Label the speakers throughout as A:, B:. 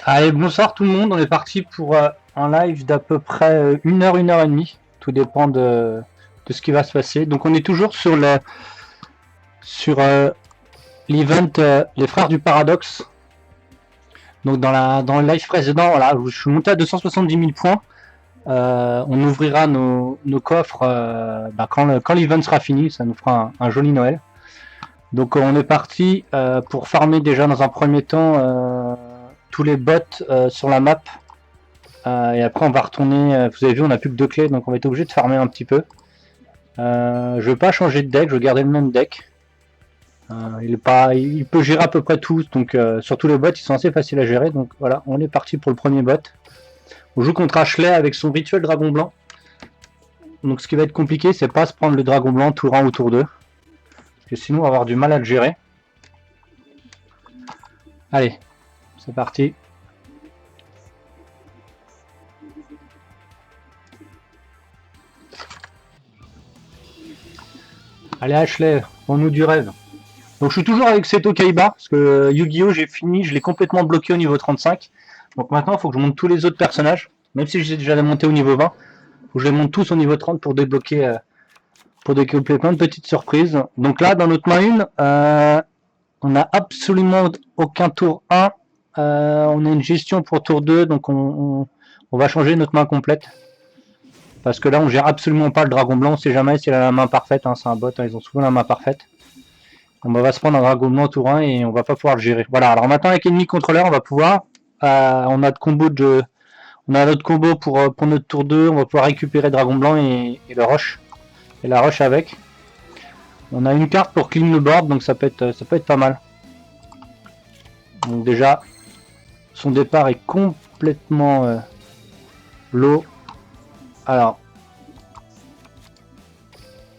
A: Allez, bonsoir tout le monde, on est parti pour un live d'à peu près 1 heure, 1 heure et demie. Tout dépend de ce qui va se passer. Donc on est toujours sur l'event Les Frères du Paradoxe. Donc dans le live précédent, voilà, je suis monté à 270 000 points. On ouvrira nos coffres quand l'event sera fini, ça nous fera un joli Noël. Donc on est parti pour farmer déjà dans un premier temps tous les bots sur la map. Et après on va retourner, vous avez vu on a plus que 2 clés donc on va être obligé de farmer un petit peu. Je vais pas changer de deck, je vais garder le même deck. Il peut gérer à peu près tous, donc surtout les bots ils sont assez faciles à gérer. Donc voilà, on est parti pour le premier bot. On joue contre Ashley avec son rituel dragon blanc. Donc ce qui va être compliqué c'est pas se prendre le dragon blanc tour 1 ou tour 2. Parce que sinon on va avoir du mal à le gérer. Allez, c'est parti. Allez Ashley, prends-nous du rêve. Donc je suis toujours avec Seto Kaiba, parce que Yu-Gi-Oh j'ai fini, je l'ai complètement bloqué au niveau 35. Donc maintenant il faut que je monte tous les autres personnages, même si j'ai déjà monté au niveau 20. Il faut que je les monte tous au niveau 30 pour débloquer plein de petites surprises. Donc là dans notre main 1, on n'a absolument aucun tour 1. On a une gestion pour tour 2, donc on va changer notre main complète. Parce que là on gère absolument pas le dragon blanc, on sait jamais s'il a la main parfaite, hein, c'est un bot, hein, ils ont souvent la main parfaite. On va se prendre un dragon blanc tour 1 et on va pas pouvoir le gérer. Voilà, alors maintenant avec ennemi contrôleur on va pouvoir, on a notre combo pour notre tour 2, on va pouvoir récupérer dragon blanc et le rush, et la rush avec. On a une carte pour clean le board, donc ça peut être pas mal. Donc déjà, son départ est complètement low. Alors,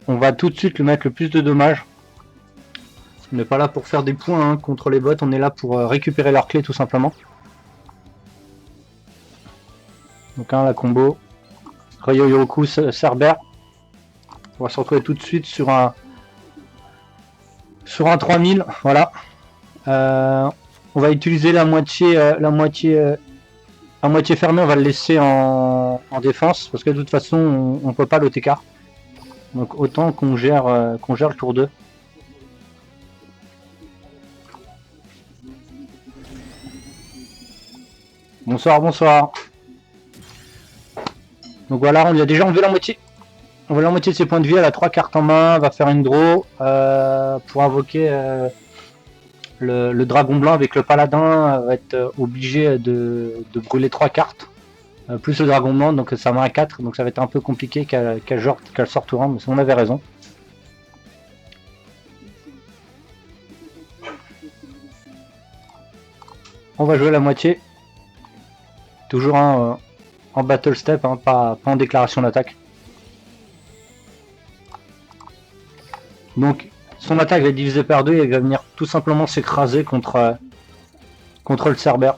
A: on va tout de suite lui mettre le plus de dommages. On n'est pas là pour faire des points hein, contre les bots, on est là pour récupérer leurs clés tout simplement. Donc la combo Ryo-Yoku Cerber. On va se retrouver tout de suite sur un 3000, voilà. On va utiliser la moitié fermée, on va le laisser en défense parce que de toute façon on peut pas l'OTK. Donc autant qu'on gère le tour 2. Bonsoir, bonsoir. Donc voilà, on lui a déjà enlevé la moitié. On va la moitié de ses points de vie, elle a 3 cartes en main, va faire une draw pour invoquer le dragon blanc avec le paladin, va être obligé de brûler 3 cartes. Plus le dragon blanc, donc ça va à 4, donc ça va être un peu compliqué qu'elle sorte au rang, mais on avait raison. On va jouer la moitié. Toujours en battle step, hein, pas en déclaration d'attaque. Donc son attaque va être divisée par 2 et il va venir tout simplement s'écraser contre le Cerber.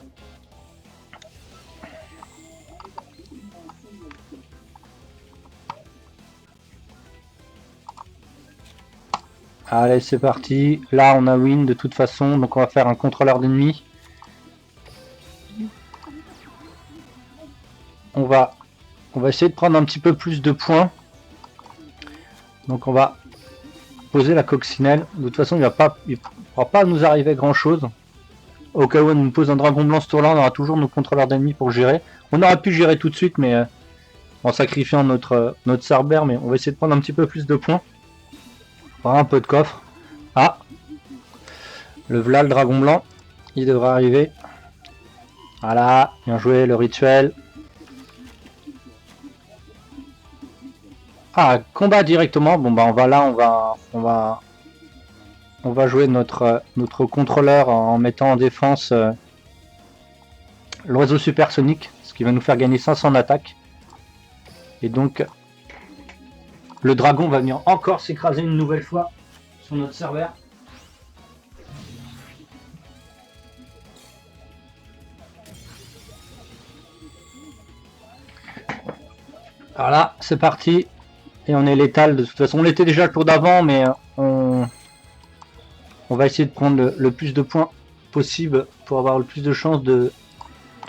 A: Allez, c'est parti. Là, on a win de toute façon, donc on va faire un contrôleur d'ennemis. On va essayer de prendre un petit peu plus de points. Donc on va poser la coccinelle. De toute façon, il ne pourra pas nous arriver grand chose. Au cas où on nous pose un dragon blanc ce tour-là, on aura toujours nos contrôleurs d'ennemis pour gérer. On aurait pu gérer tout de suite, mais en sacrifiant notre Cerber, mais on va essayer de prendre un petit peu plus de points. Un peu de coffre. Ah, le voilà le dragon blanc, il devrait arriver. Voilà, bien joué le rituel. Ah, combat directement. Bon bah on va jouer notre contrôleur en mettant en défense l'oiseau supersonique, ce qui va nous faire gagner 500 d'attaque. Et donc le dragon va venir encore s'écraser une nouvelle fois sur notre serveur. Alors là, c'est parti. Et on est létal. De toute façon, on l'était déjà le tour d'avant, mais on va essayer de prendre le plus de points possible pour avoir le plus de chances de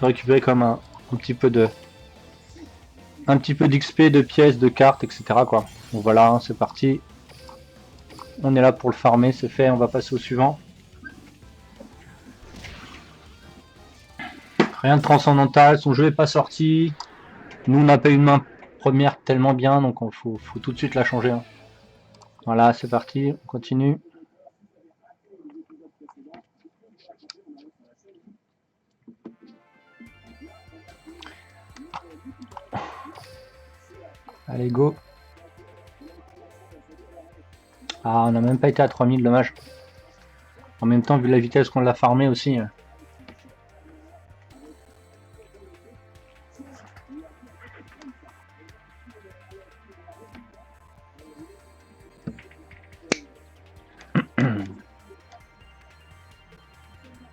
A: récupérer comme un petit peu d'XP, de pièces, de cartes, etc. quoi. Donc voilà, hein, c'est parti. On est là pour le farmer, c'est fait, on va passer au suivant. Rien de transcendantal, son jeu est pas sorti. Nous on n'a pas eu une main première tellement bien, donc il faut tout de suite la changer. Hein. Voilà, c'est parti, on continue. Allez, go. Ah, on n'a même pas été à 3000, dommage. En même temps, vu la vitesse qu'on l'a farmé aussi.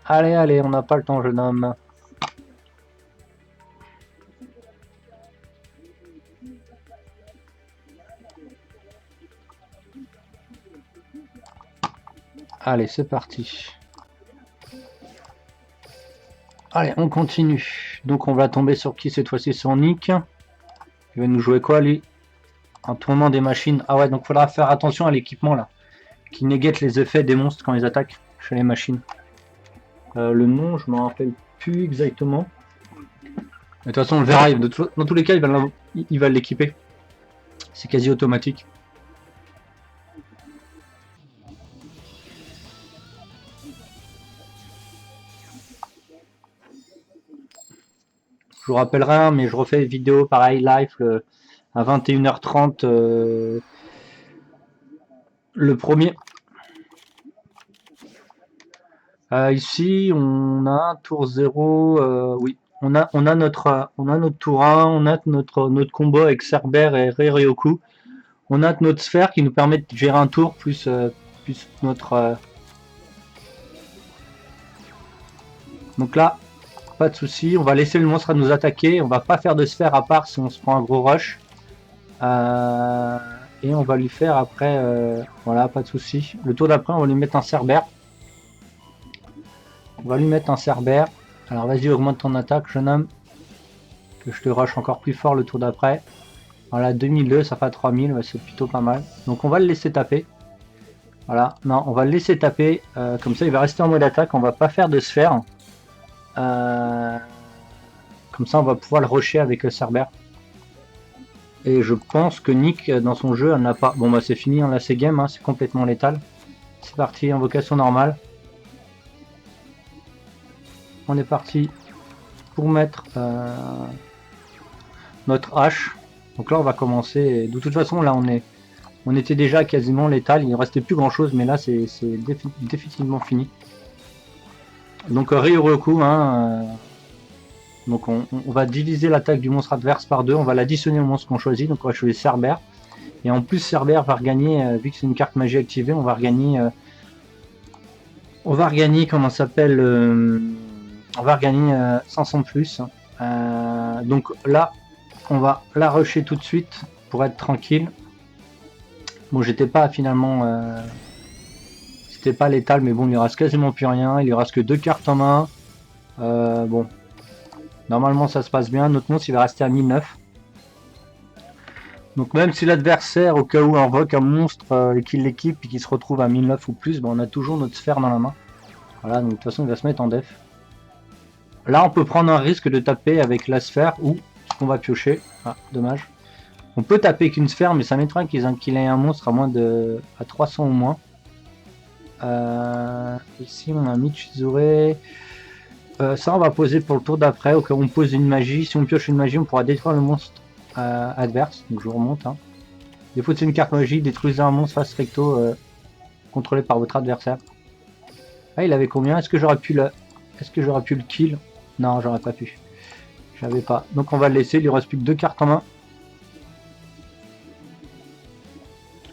A: Allez, allez, on n'a pas le temps, jeune homme. Allez, c'est parti. Allez, on continue. Donc on va tomber sur qui cette fois-ci? Sur Nick. Il va nous jouer quoi lui? Un tournement des machines. Ah ouais, donc il faudra faire attention à l'équipement là. Qui négate les effets des monstres quand ils attaquent chez les machines. Le nom, je m'en rappelle plus exactement. Mais de toute façon, on le verra. Dans tous les cas, il va l'équiper. C'est quasi automatique. Je vous rappellerai, hein, mais je refais une vidéo pareil live à 21h30. Le premier. Ici, on a un tour 0. Oui, on a notre tour 1, on a notre combo avec Cerber et Ryoku. On a notre sphère qui nous permet de gérer un tour plus notre. Donc là, pas de souci. On va laisser le monstre à nous attaquer. On va pas faire de sphère à part si on se prend un gros rush. Et on va lui faire après. Voilà, pas de souci. Le tour d'après, on va lui mettre un Cerber. On va lui mettre un Cerber. Alors vas-y, augmente ton attaque, jeune homme. Que je te rush encore plus fort le tour d'après. Voilà, 2002, ça fait 3000, ouais, c'est plutôt pas mal. Donc on va le laisser taper. Voilà, non, on va le laisser taper. Comme ça, il va rester en mode attaque. On va pas faire de sphère. Comme ça, on va pouvoir le rusher avec le Cerber. Et je pense que Nick, dans son jeu, elle n'a pas... Bon, bah c'est fini, hein, là c'est game, hein, c'est complètement létal. C'est parti, invocation normale. On est parti pour mettre notre hache. Donc là, on va commencer. De toute façon, là, on était déjà quasiment létal. Il ne restait plus grand chose, mais là, c'est définitivement fini. Donc, Ryoku, hein. Donc, on va diviser l'attaque du monstre adverse par deux. On va l'additionner au monstre qu'on choisit. Donc, on va choisir Cerber. Et en plus, Cerber va regagner, vu que c'est une carte magie activée, on va regagner. Comment ça s'appelle on va regagner 500 plus. Donc là, on va la rusher tout de suite pour être tranquille. Bon, j'étais pas finalement... c'était pas létal, mais bon, il lui reste quasiment plus rien. Il lui reste que 2 cartes en main. Bon. Normalement, ça se passe bien. Notre monstre, il va rester à 1009. Donc même si l'adversaire, au cas où, invoque un monstre et qu'il l'équipe et qu'il se retrouve à 1009 ou plus, ben, on a toujours notre sphère dans la main. Voilà, donc de toute façon, il va se mettre en def. Là, on peut prendre un risque de taper avec la sphère ou ce qu'on va piocher. Ah, dommage. On peut taper qu'une sphère, mais ça m'étonnerait qu'il ait un monstre à moins de... à 300 ou moins. Ici, on a Michizure. Ça, on va poser pour le tour d'après. Au cas où on pose une magie. Si on pioche une magie, on pourra détruire le monstre adverse. Donc, je vous remonte. Hein. Défaut de une carte magie, détruisez un monstre face recto contrôlé par votre adversaire. Ah, il avait combien? Est-ce que j'aurais pu le kill? Non, j'aurais pas pu. J'avais pas. Donc on va le laisser, il lui reste plus que 2 cartes en main.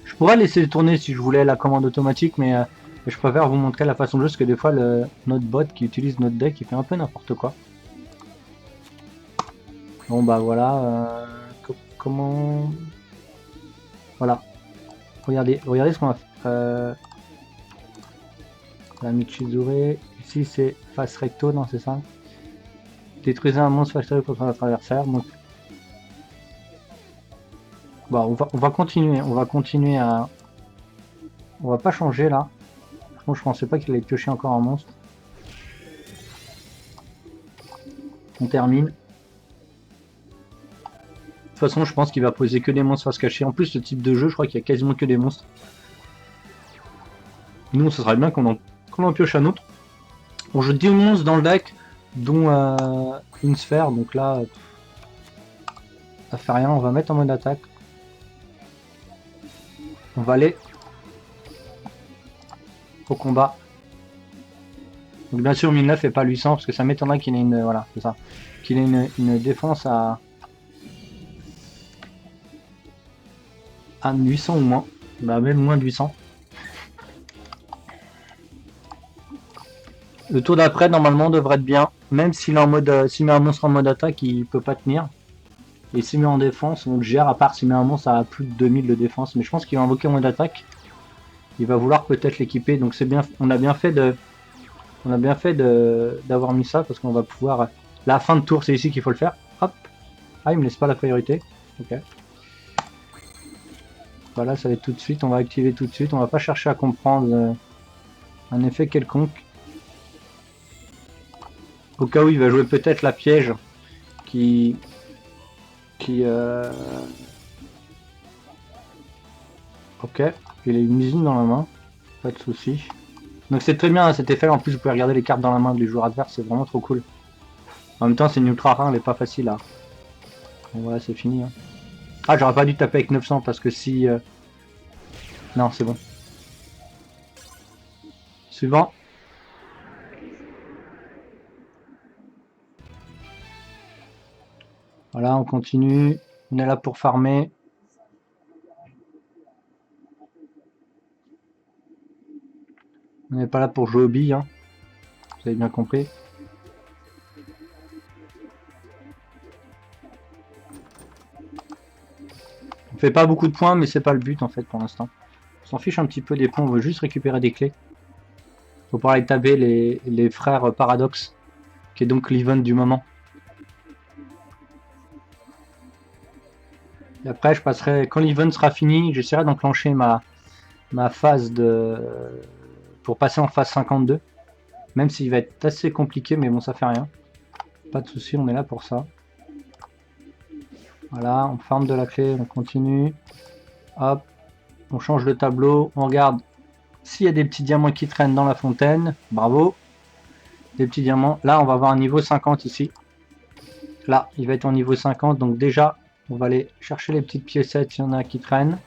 A: Je pourrais laisser tourner si je voulais la commande automatique, mais je préfère vous montrer la façon de jouer, parce que des fois notre bot qui utilise notre deck, il fait un peu n'importe quoi. Bon bah voilà. comment... Voilà. Regardez ce qu'on va faire. La Michizure. Ici c'est face recto, non c'est ça? Détruisez un monstre face recto contre votre adversaire. Donc... Bon, on va continuer à... On va pas changer là. Bon, je pensais pas qu'il allait piocher encore un monstre. On termine. De toute façon, je pense qu'il va poser que des monstres face cachée. En plus, ce type de jeu, je crois qu'il y a quasiment que des monstres. Nous, ce serait bien qu'on en pioche un autre. On joue 10 monstres dans le deck, dont une sphère. Donc là, ça fait rien. On va mettre en mode attaque. On va aller au combat. Donc bien sûr 1009 et pas 800 parce que ça m'étonnerait qu'il ait une voilà, c'est ça. Qu'il ait une défense à 800 ou moins. Bah même moins de 800. Le tour d'après normalement devrait être bien. Même s'il est en mode s'il met un monstre en mode attaque, il peut pas tenir. Et s'il met en défense, on le gère à part s'il met un monstre à plus de 2000 de défense. Mais je pense qu'il va invoquer en mode attaque. Il va vouloir peut-être l'équiper. Donc c'est bien. On a bien fait d'avoir mis ça parce qu'on va pouvoir. La fin de tour, c'est ici qu'il faut le faire. Hop. Ah, il me laisse pas la priorité. Ok. Voilà, ça va être tout de suite. On va activer tout de suite. On va pas chercher à comprendre un effet quelconque. Au cas où il va jouer peut-être la piège qui Ok, il a une usine dans la main, pas de souci. Donc c'est très bien cet effet, en plus vous pouvez regarder les cartes dans la main du joueur adverse, c'est vraiment trop cool. En même temps c'est une ultra rare, elle est pas facile là. Bon, voilà, c'est fini. Hein. Ah, j'aurais pas dû taper avec 900 parce que si... Non, c'est bon. Suivant. Voilà, on continue. On est là pour farmer. On n'est pas là pour jouer aux billes, hein. Vous avez bien compris. On fait pas beaucoup de points, mais c'est pas le but en fait pour l'instant. On s'en fiche un petit peu des points, on veut juste récupérer des clés. Faut pouvoir aller taber les frères Paradox, qui est donc l'event du moment. Et après, je passerai, quand l'event sera fini, j'essaierai d'enclencher ma phase de... pour passer en phase 52. Même s'il va être assez compliqué, mais bon, ça fait rien. Pas de souci, on est là pour ça. Voilà, on farme de la clé, on continue. Hop, on change le tableau, on regarde s'il y a des petits diamants qui traînent dans la fontaine. Bravo. Des petits diamants. Là, on va avoir un niveau 50 ici. Là, il va être en niveau 50, donc déjà, on va aller chercher les petites piécettes s'il y en a qui traînent.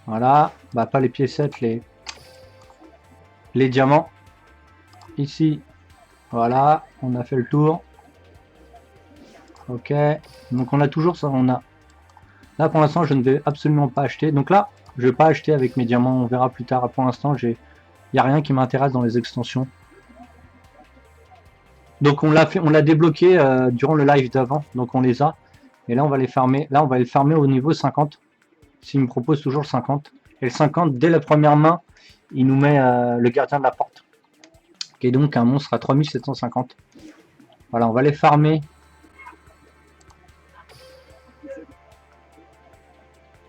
A: Voilà, bah pas les piécettes, les diamants. Ici, voilà, on a fait le tour. Ok, donc on a toujours ça, on a... Là pour l'instant je ne vais absolument pas acheter, donc là je vais pas acheter avec mes diamants, on verra plus tard. Pour l'instant il n'y a rien qui m'intéresse dans les extensions. Donc on l'a débloqué durant le live d'avant, donc on les a. Et là on va les farmer, là on va les farmer au niveau 50, s'il me propose toujours le 50. Et le 50, dès la première main, il nous met le gardien de la porte, qui est donc un monstre à 3750. Voilà, on va les farmer.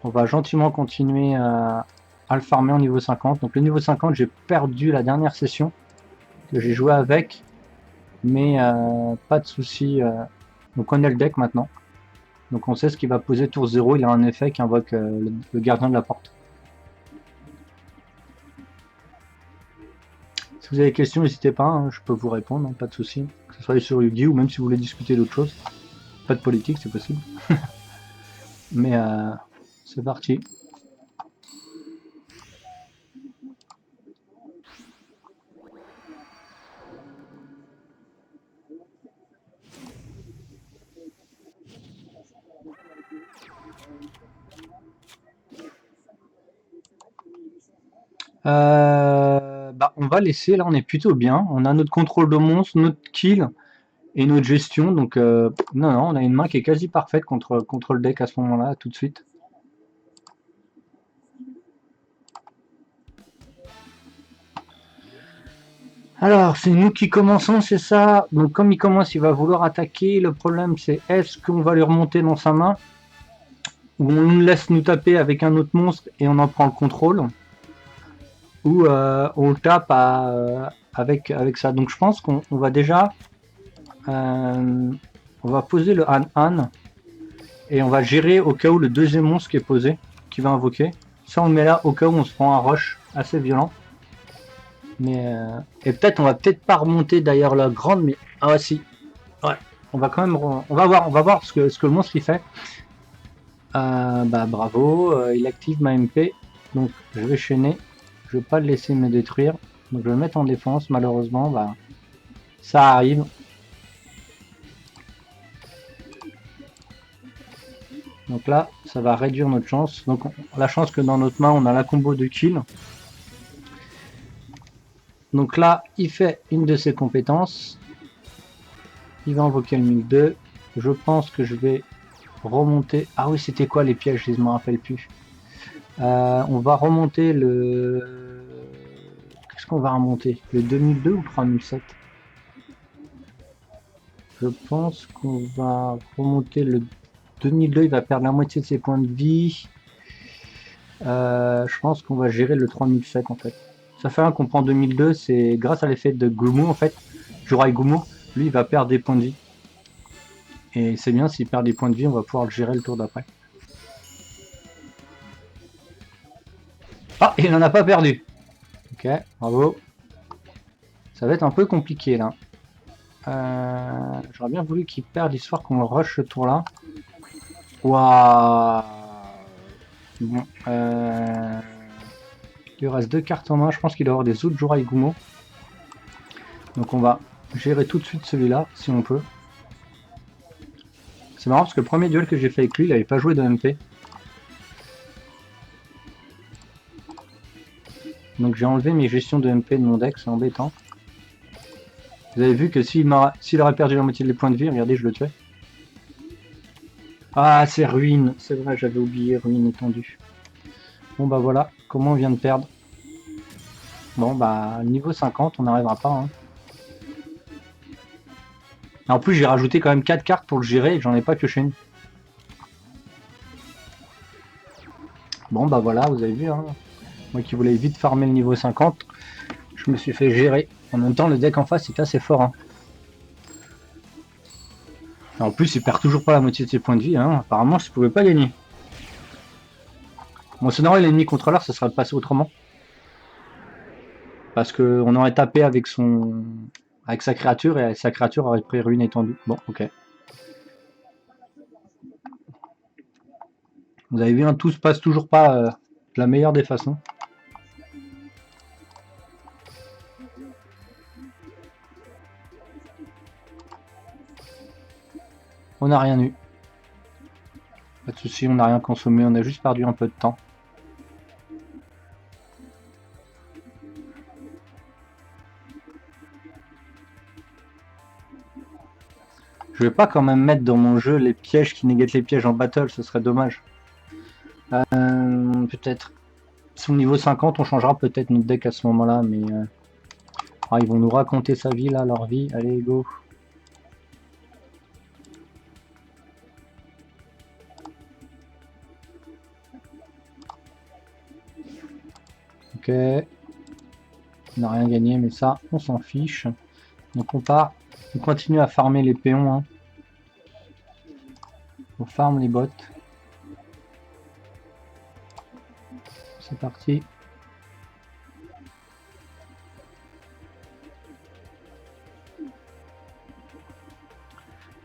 A: On va gentiment continuer à le farmer au niveau 50. Donc le niveau 50, j'ai perdu la dernière session que j'ai joué avec. Mais pas de souci. On connaît le deck maintenant. Donc on sait ce qu'il va poser tour 0. Il a un effet qui invoque le gardien de la porte. Si vous avez des questions, n'hésitez pas. Hein, je peux vous répondre, hein, pas de souci. Que ce soit sur Yu-Gi-Oh! Ou même si vous voulez discuter d'autres choses. Pas de politique, c'est possible. Mais c'est parti. Bah, on va laisser, là on est plutôt bien. On a notre contrôle de monstre, notre kill. et notre gestion. Donc non, non, on a une main qui est quasi parfaite contre le deck à ce moment-là, tout de suite. Alors, c'est nous qui commençons, c'est ça. Donc comme il commence, il va vouloir attaquer. Le problème, c'est est-ce qu'on va lui remonter dans sa main ou on nous laisse nous taper avec un autre monstre et on en prend le contrôle, ou on le tape avec ça. Donc je pense qu'on va déjà on va poser le Han et on va gérer au cas où le deuxième monstre qui est posé, qui va invoquer. Ça on le met là au cas où on se prend un rush assez violent. Mais et peut-être on va peut-être pas remonter d'ailleurs la grande, mais ah ouais si. Ouais. On va quand même on va voir ce que le monstre il fait. Bah bravo, il active ma MP. Donc je vais chaîner. Je vais pas le laisser me détruire. Donc je vais le mettre en défense. Malheureusement, bah ça arrive. Donc là, ça va réduire notre chance. Donc la chance que dans notre main, on a la combo de kill. Donc là, il fait une de ses compétences. Il va invoquer le 1002. Je pense que je vais remonter. Ah oui, c'était quoi les pièges? Je ne me rappelle plus. On va remonter le. Qu'est-ce qu'on va remonter? Le 2002 ou 3007? Je pense qu'on va remonter le 2002. Il va perdre la moitié de ses points de vie. Je pense qu'on va gérer le 3007 en fait. Ça fait un qu'on prend 2002, c'est grâce à l'effet de Gumu en fait. Jurai Gumu, lui il va perdre des points de vie. Et c'est bien, s'il perd des points de vie, on va pouvoir le gérer le tour d'après. Ah, il n'en a pas perdu. Ok, bravo. Ça va être un peu compliqué là. J'aurais bien voulu qu'il perde histoire qu'on le rush ce tour là. Waouh. Bon, il lui reste 2 cartes en main, je pense qu'il doit avoir des autres Jurai Gumu. Donc on va gérer tout de suite celui-là, si on peut. C'est marrant parce que le premier duel que j'ai fait avec lui, il avait pas joué de MP. Donc j'ai enlevé mes gestions de MP de mon deck, c'est embêtant. Vous avez vu que s'il aurait perdu la moitié des points de vie, regardez, je le tuais. Ah, c'est ruine, c'est vrai, j'avais oublié ruine étendue. Bon bah voilà, comment on vient de perdre. Bon bah niveau 50, on n'arrivera pas. Hein. Et en plus j'ai rajouté quand même 4 cartes pour le gérer et j'en ai pas pioché une. Bon bah voilà, vous avez vu, hein. Moi qui voulais vite farmer le niveau 50, je me suis fait gérer. En même temps, le deck en face est assez fort. Hein. Et en plus, il perd toujours pas la moitié de ses points de vie. Hein. Apparemment, je ne pouvais pas gagner. Bon, c'est normal, l'ennemi contrôleur, ça serait passé autrement. Parce qu'on aurait tapé avec sa créature et sa créature aurait pris ruine étendue. Bon, ok. Vous avez vu, hein, tout se passe toujours pas de la meilleure des façons. On n'a rien eu. Pas de soucis, on n'a rien consommé, on a juste perdu un peu de temps. Je vais pas quand même mettre dans mon jeu les pièges qui négatent les pièges en battle, ce serait dommage. Peut-être. Si au niveau 50, on changera peut-être notre deck à ce moment-là, mais... Ah, ils vont nous raconter sa vie, là, leur vie. Allez, go. Ok. On n'a rien gagné, mais ça, on s'en fiche. Donc on part. On continue à farmer les péons. Hein. On farme les bots. C'est parti.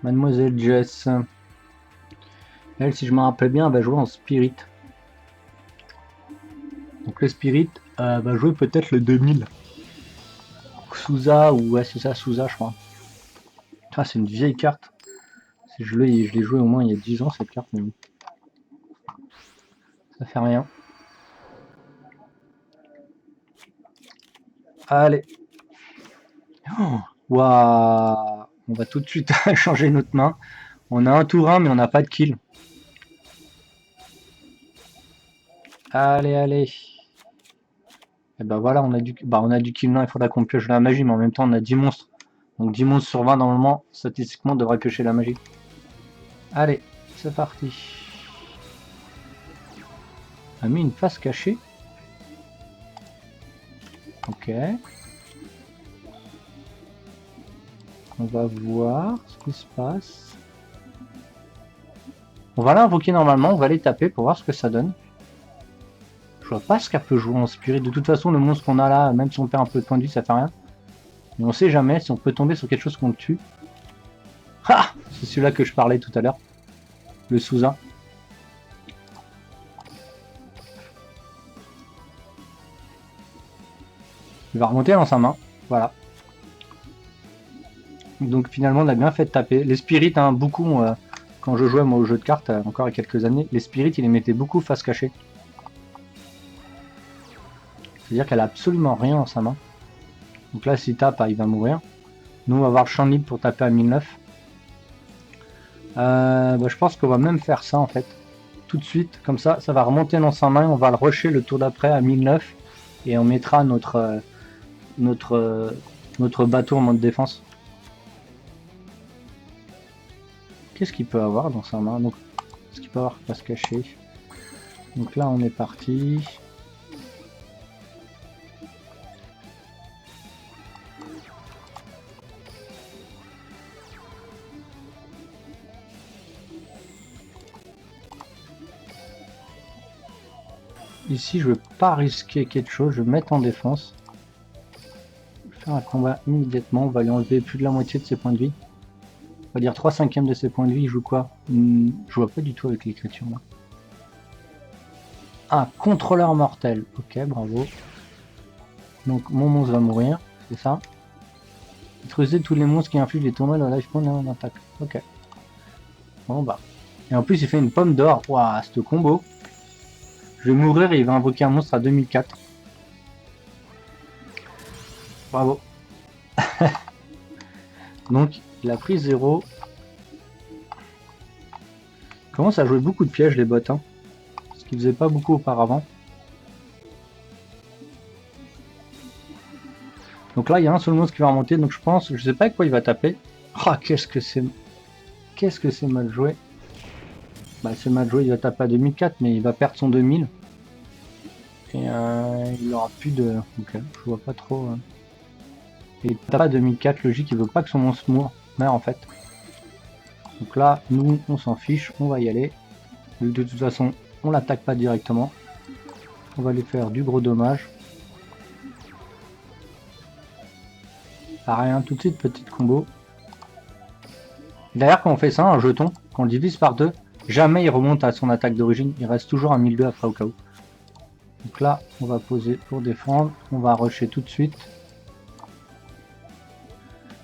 A: Mademoiselle Jess. Elle, si je me rappelle bien, elle va jouer en Spirit. Donc le Spirit va jouer peut-être le 2000. Souza, ou ouais, c'est ça, Souza, je crois. Ah, c'est une vieille carte. Je l'ai joué au moins il y a 10 ans, cette carte, mais bon. Ça fait rien. Allez. Waouh. On va tout de suite changer notre main. On a un tour 1, mais on n'a pas de kill. Allez, allez. Et ben voilà, on a du kill 1, il faudra qu'on pioche la magie, mais en même temps on a 10 monstres. Donc 10 monstres sur 20, normalement, statistiquement, on devrait piocher la magie. Allez, c'est parti. On a mis une face cachée. Ok. On va voir ce qui se passe. On va l'invoquer normalement, on va les taper pour voir ce que ça donne. Je vois pas ce qu'elle peut jouer en spirit. De toute façon, le monstre qu'on a là, même si on perd un peu de points de vie, ça fait rien. Mais on sait jamais si on peut tomber sur quelque chose qu'on le tue. Ah, c'est celui-là que je parlais tout à l'heure. Le Souza. Il va remonter dans sa main. Voilà. Donc finalement, on a bien fait de taper. Les spirits, hein, beaucoup, quand je jouais moi au jeu de cartes, encore il y a quelques années, les spirits, ils les mettaient beaucoup face cachée. C'est-à-dire qu'elle a absolument rien dans sa main. Donc là, s'il tape, il va mourir. Nous, on va avoir le champ libre pour taper à 1009. Je pense qu'on va même faire ça, en fait. Tout de suite, comme ça, ça va remonter dans sa main. On va le rusher le tour d'après à 1009. Et on mettra notre bateau en mode défense. Qu'est-ce qu'il peut avoir dans sa main? Donc, ce qu'il peut avoir pas se cacher. Donc là, on est parti. Ici, je veux pas risquer quelque chose. Je vais mettre en défense. Je vais faire un combat immédiatement. On va lui enlever plus de la moitié de ses points de vie. On va dire 3/5 de ses points de vie. Il joue quoi? Je vois pas du tout avec l'écriture là. Ah, contrôleur mortel. Ok, bravo. Donc mon monstre va mourir, c'est ça. Détruisez tous les monstres qui infligent des tournois dans life point et en attaque. Ok. Bon bah. Et en plus il fait une pomme d'or. Waouh, ce combo. Je vais mourir et il va invoquer un monstre à 2004. Bravo. Donc il a pris 0. Il commence à jouer beaucoup de pièges les bots, hein. Ce qu'il faisait pas beaucoup auparavant. Donc là il y a un seul monstre qui va remonter, donc je pense, je sais pas avec quoi il va taper. Ah, qu'est-ce que c'est mal joué. Bah c'est mal joué, il va taper à 2004 mais il va perdre son 2000. Et il aura plus de... Ok, je vois pas trop... Et il tape à 2004, logique, il veut pas que son monstre meure en fait. Donc là, nous, on s'en fiche, on va y aller. De toute façon, on l'attaque pas directement. On va lui faire du gros dommage. Pareil, hein, tout de suite, petite combo. D'ailleurs, quand on fait ça, un jeton, quand on le divise par 2, jamais il remonte à son attaque d'origine. Il reste toujours à 1002 après au cas où. Donc là, on va poser pour défendre. On va rusher tout de suite.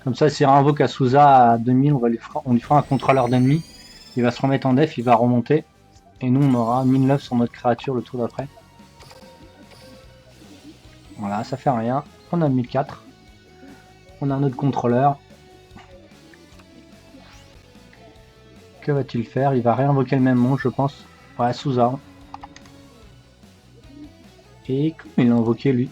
A: Comme ça, s'il réinvoque à Souza à 2000, on lui fera un contrôleur d'ennemis. Il va se remettre en def, il va remonter. Et nous, on aura 1009 sur notre créature le tour d'après. Voilà, ça fait rien. On a 1004. On a un autre contrôleur. Que va-t-il faire? Il va réinvoquer le même monstre, je pense. Ouais, Souza. Et comment il l'a invoqué, lui?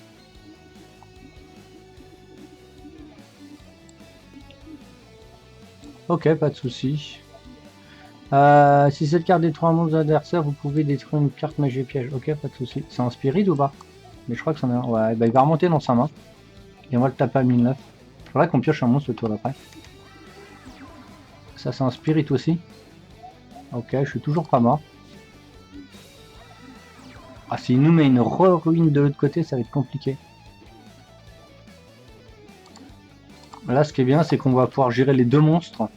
A: Ok, pas de soucis. Si cette carte détruit un monstre adversaire, vous pouvez détruire une carte magie piège. Ok, pas de soucis. C'est un spirit ou pas? Mais je crois que c'en est un. Ouais, bah il va remonter dans sa main. Et on va le taper à 1009. Il faudrait qu'on pioche un monstre le tour d'après. Ça, c'est un spirit aussi. Ok, je suis toujours pas mort. Ah, s'il nous met une ruine de l'autre côté, ça va être compliqué. Là, ce qui est bien, c'est qu'on va pouvoir gérer les deux monstres.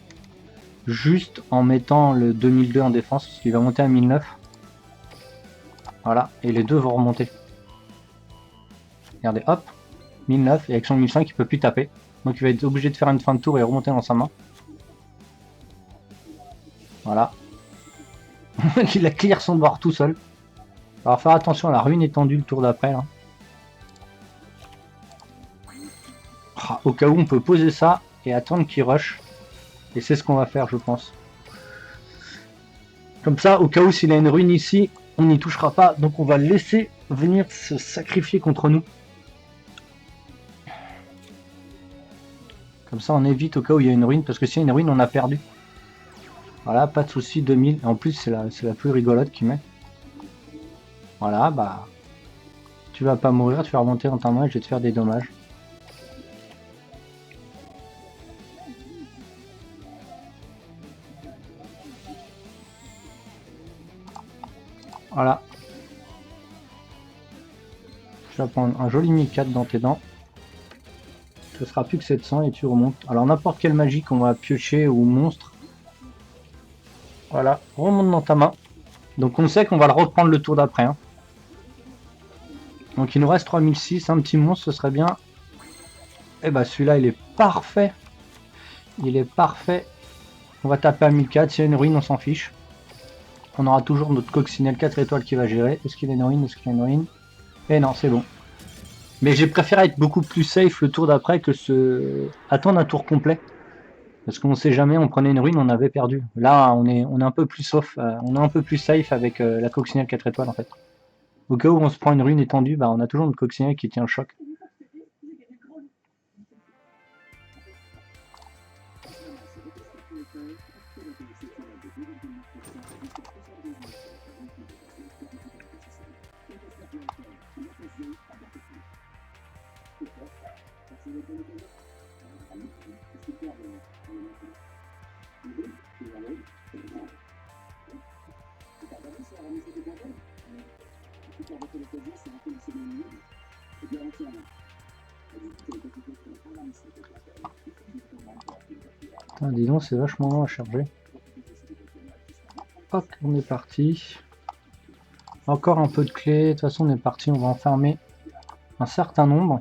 A: Juste en mettant le 2002 en défense, parce qu'il va monter à 1009. Voilà, et les deux vont remonter. Regardez, hop, 1009, et avec son 1005, il peut plus taper. Donc il va être obligé de faire une fin de tour et remonter dans sa main. Voilà. Il a clear son bord tout seul. Alors faire attention à la ruine étendue le tour d'après. Ah, au cas où on peut poser ça et attendre qu'il rush. Et c'est ce qu'on va faire, je pense. Comme ça, au cas où s'il a une ruine ici, on n'y touchera pas. Donc on va le laisser venir se sacrifier contre nous. Comme ça, on évite au cas où il y a une ruine. Parce que s'il y a une ruine, on a perdu. Voilà, pas de souci, 2000. En plus, c'est la plus rigolote qui met. Voilà, bah... Tu vas pas mourir, tu vas remonter dans ta main et je vais te faire des dommages. Voilà. Tu vas prendre un joli 1004 dans tes dents. Ce sera plus que 700 et tu remontes. Alors n'importe quelle magie qu'on va piocher ou monstre. Voilà, remonte dans ta main. Donc on sait qu'on va le reprendre le tour d'après. Hein. Donc il nous reste 3006, un petit monstre, ce serait bien. Et bah celui-là il est parfait. Il est parfait. On va taper à 1004, s'il y a une ruine on s'en fiche. On aura toujours notre coccinelle 4 étoiles qui va gérer. Est-ce qu'il y a une ruine? Est-ce qu'il y a une ruine? Eh non, c'est bon. Mais j'ai préféré être beaucoup plus safe le tour d'après que attendre un tour complet. Parce qu'on sait jamais, on prenait une ruine, on avait perdu. Là, on est un peu plus safe, on est un peu plus safe avec la coccinelle 4 étoiles en fait. Au cas où on se prend une ruine étendue, bah on a toujours notre coccinelle qui tient le choc. Ah, dis donc, c'est vachement long à charger. Hop, on est parti. Encore un peu de clés. De toute façon, on est parti. On va enfermer un certain nombre.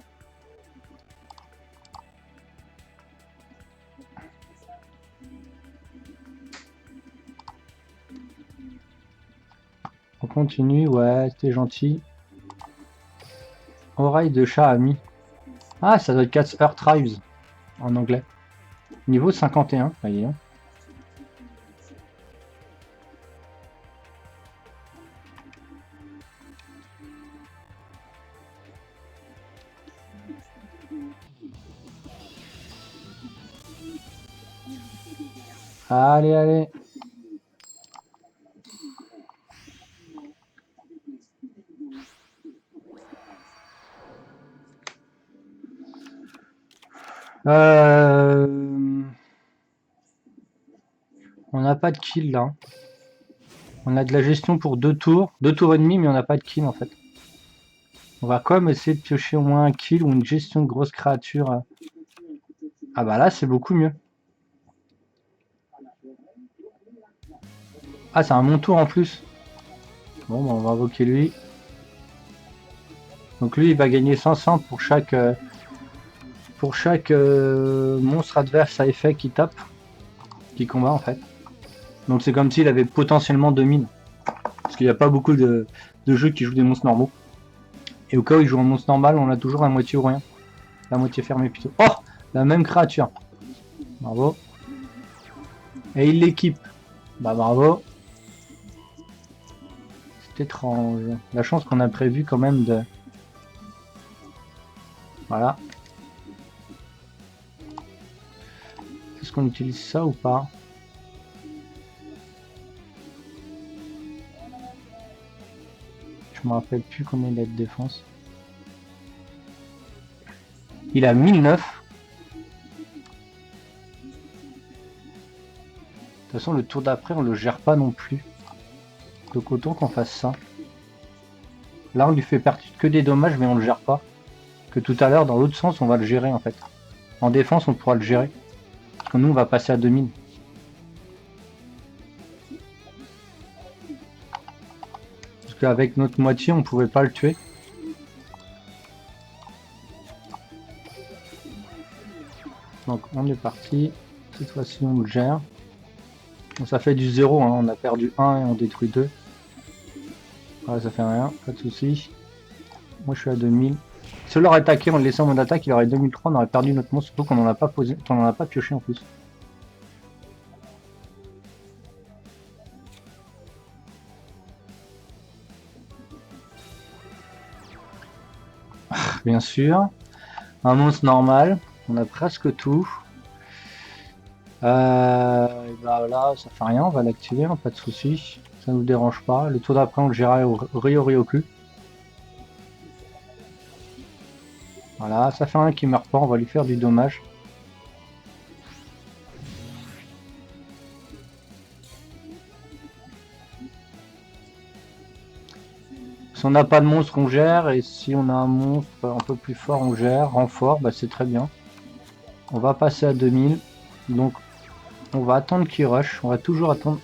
A: On continue. Ouais, t'es gentil. Oreille de chat ami. Ah, ça doit être 4 Earth Tribes en anglais. Niveau 51, voyez. Allez, allez. On n'a pas de kill là. On a de la gestion pour 2 tours et demi, mais on n'a pas de kill en fait. On va quand même essayer de piocher au moins un kill ou une gestion de grosse créature. Ah bah là, c'est beaucoup mieux. Ah, c'est un mon tour en plus. Bon, bah on va invoquer lui. Donc lui, il va gagner 500 pour chaque monstre adverse à effet qui tape, qui combat en fait. Donc c'est comme s'il avait potentiellement 2000. Parce qu'il n'y a pas beaucoup de jeux qui jouent des monstres normaux. Et au cas où il joue un monstre normal, on a toujours la moitié ou rien. La moitié fermée plutôt. Oh, la même créature. Bravo. Et il l'équipe. Bah bravo. C'est étrange. La chance qu'on a prévu quand même de... Voilà. Est-ce qu'on utilise ça ou pas? Je me rappelle plus combien il a de défense. Il a 1009. De toute façon, le tour d'après, on le gère pas non plus. Donc autant qu'on fasse ça. Là, on lui fait perdre que des dommages, mais on le gère pas. Que tout à l'heure, dans l'autre sens, on va le gérer en fait. En défense, on pourra le gérer. Parce que nous, on va passer à 2000. Parce qu'avec notre moitié, on pouvait pas le tuer. Donc on est parti. Cette fois-ci, on le gère. Bon, ça fait du 0, hein. On a perdu 1 et on détruit 2. Voilà, ça fait rien, pas de soucis. Moi, je suis à 2000. Si on l'aurait attaqué, on le laissait en mode attaque, il aurait 2003, on aurait perdu notre monstre, surtout qu'on n'en a pas posé, on n'en a pas pioché en plus. bien sûr. Un monstre normal. On a presque tout. Et bah là, ça fait rien, on va l'activer, hein, pas de soucis. Ça nous dérange pas. Le tour d'après, on le gérera au Ryo-Ryoku. Voilà, ça fait un qui meurt pas, on va lui faire du dommage. Si on n'a pas de monstre, on gère. Et si on a un monstre un peu plus fort, on gère. Renfort, bah c'est très bien. On va passer à 2000. Donc, on va attendre qu'il rush. On va toujours attendre.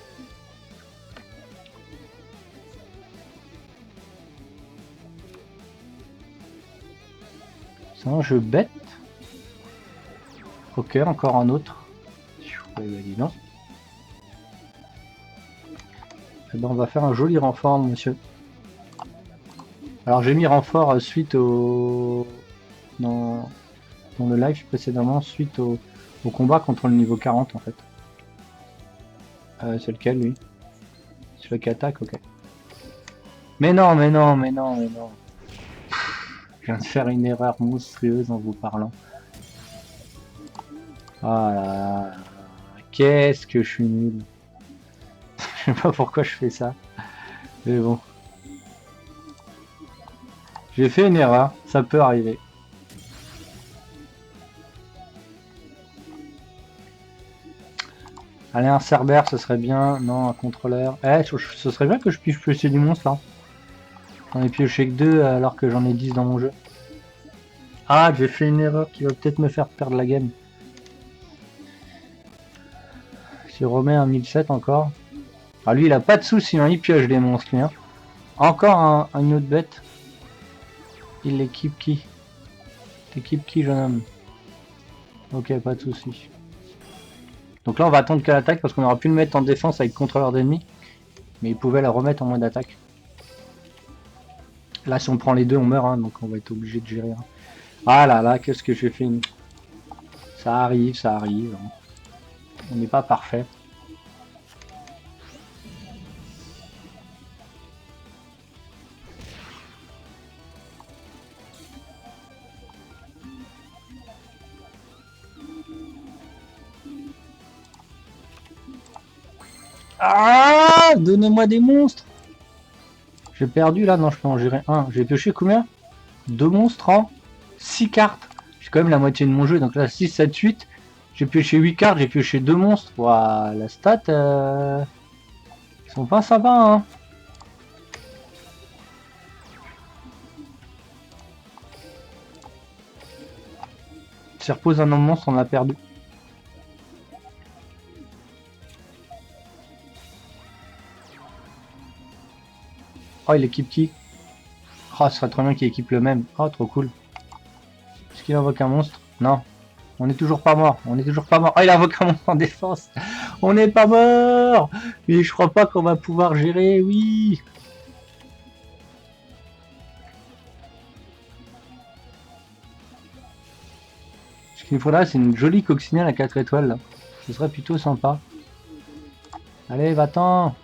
A: C'est un jeu bête. Ok, encore un autre. Dis non. Eh ben, on va faire un joli renfort, monsieur. Alors j'ai mis renfort suite au... Dans le live précédemment, suite au combat contre le niveau 40 en fait. C'est lequel lui? Celui qui attaque, ok. Mais non, mais non, mais non, mais non. Je viens de faire une erreur monstrueuse en vous parlant. Ah là là. Qu'est-ce que je suis nul. Je sais pas pourquoi je fais ça. Mais bon. J'ai fait une erreur, ça peut arriver. Allez, un Cerbère, ce serait bien. Non, un contrôleur. Eh, ce serait bien que je puisse piocher du monstre là. J'en ai pioché que 2 alors que j'en ai 10 dans mon jeu. Ah, j'ai fait une erreur qui va peut-être me faire perdre la game. Je remets un 1007 encore. Ah, lui, il a pas de sous, sinon il pioche des monstres, lui. Hein. Encore une autre bête. Il l'équipe qui? T'équipe qui, jeune homme? Ok, pas de soucis. Donc là, on va attendre qu'elle attaque parce qu'on aura pu le mettre en défense avec contrôleur d'ennemis. Mais il pouvait la remettre en mode attaque. Là, si on prend les deux, on meurt, hein, donc on va être obligé de gérer. Hein. Ah là là, qu'est-ce que j'ai fait? Ça arrive, ça arrive. Hein. On n'est pas parfait. Ah, donnez-moi des monstres. J'ai perdu là, non, je peux en gérer un. J'ai pioché combien? 2 monstres en 6 cartes. J'ai quand même la moitié de mon jeu, donc là 6, 7, 8. J'ai pioché 8 cartes, j'ai pioché 2 monstres. Ouah, la stat, ils sont pas sympas, hein. Si repose un monstre, on a perdu. Oh, il équipe qui? Oh, ce serait trop bien qu'il équipe le même. Oh, trop cool. Est-ce qu'il invoque un monstre? Non. On n'est toujours pas mort. On n'est toujours pas mort. Oh, il invoque un monstre en défense. On n'est pas mort. Mais je crois pas qu'on va pouvoir gérer. Oui. Ce qu'il faudra, c'est une jolie coccinelle à 4 étoiles. Là. Ce serait plutôt sympa. Allez, va-t'en.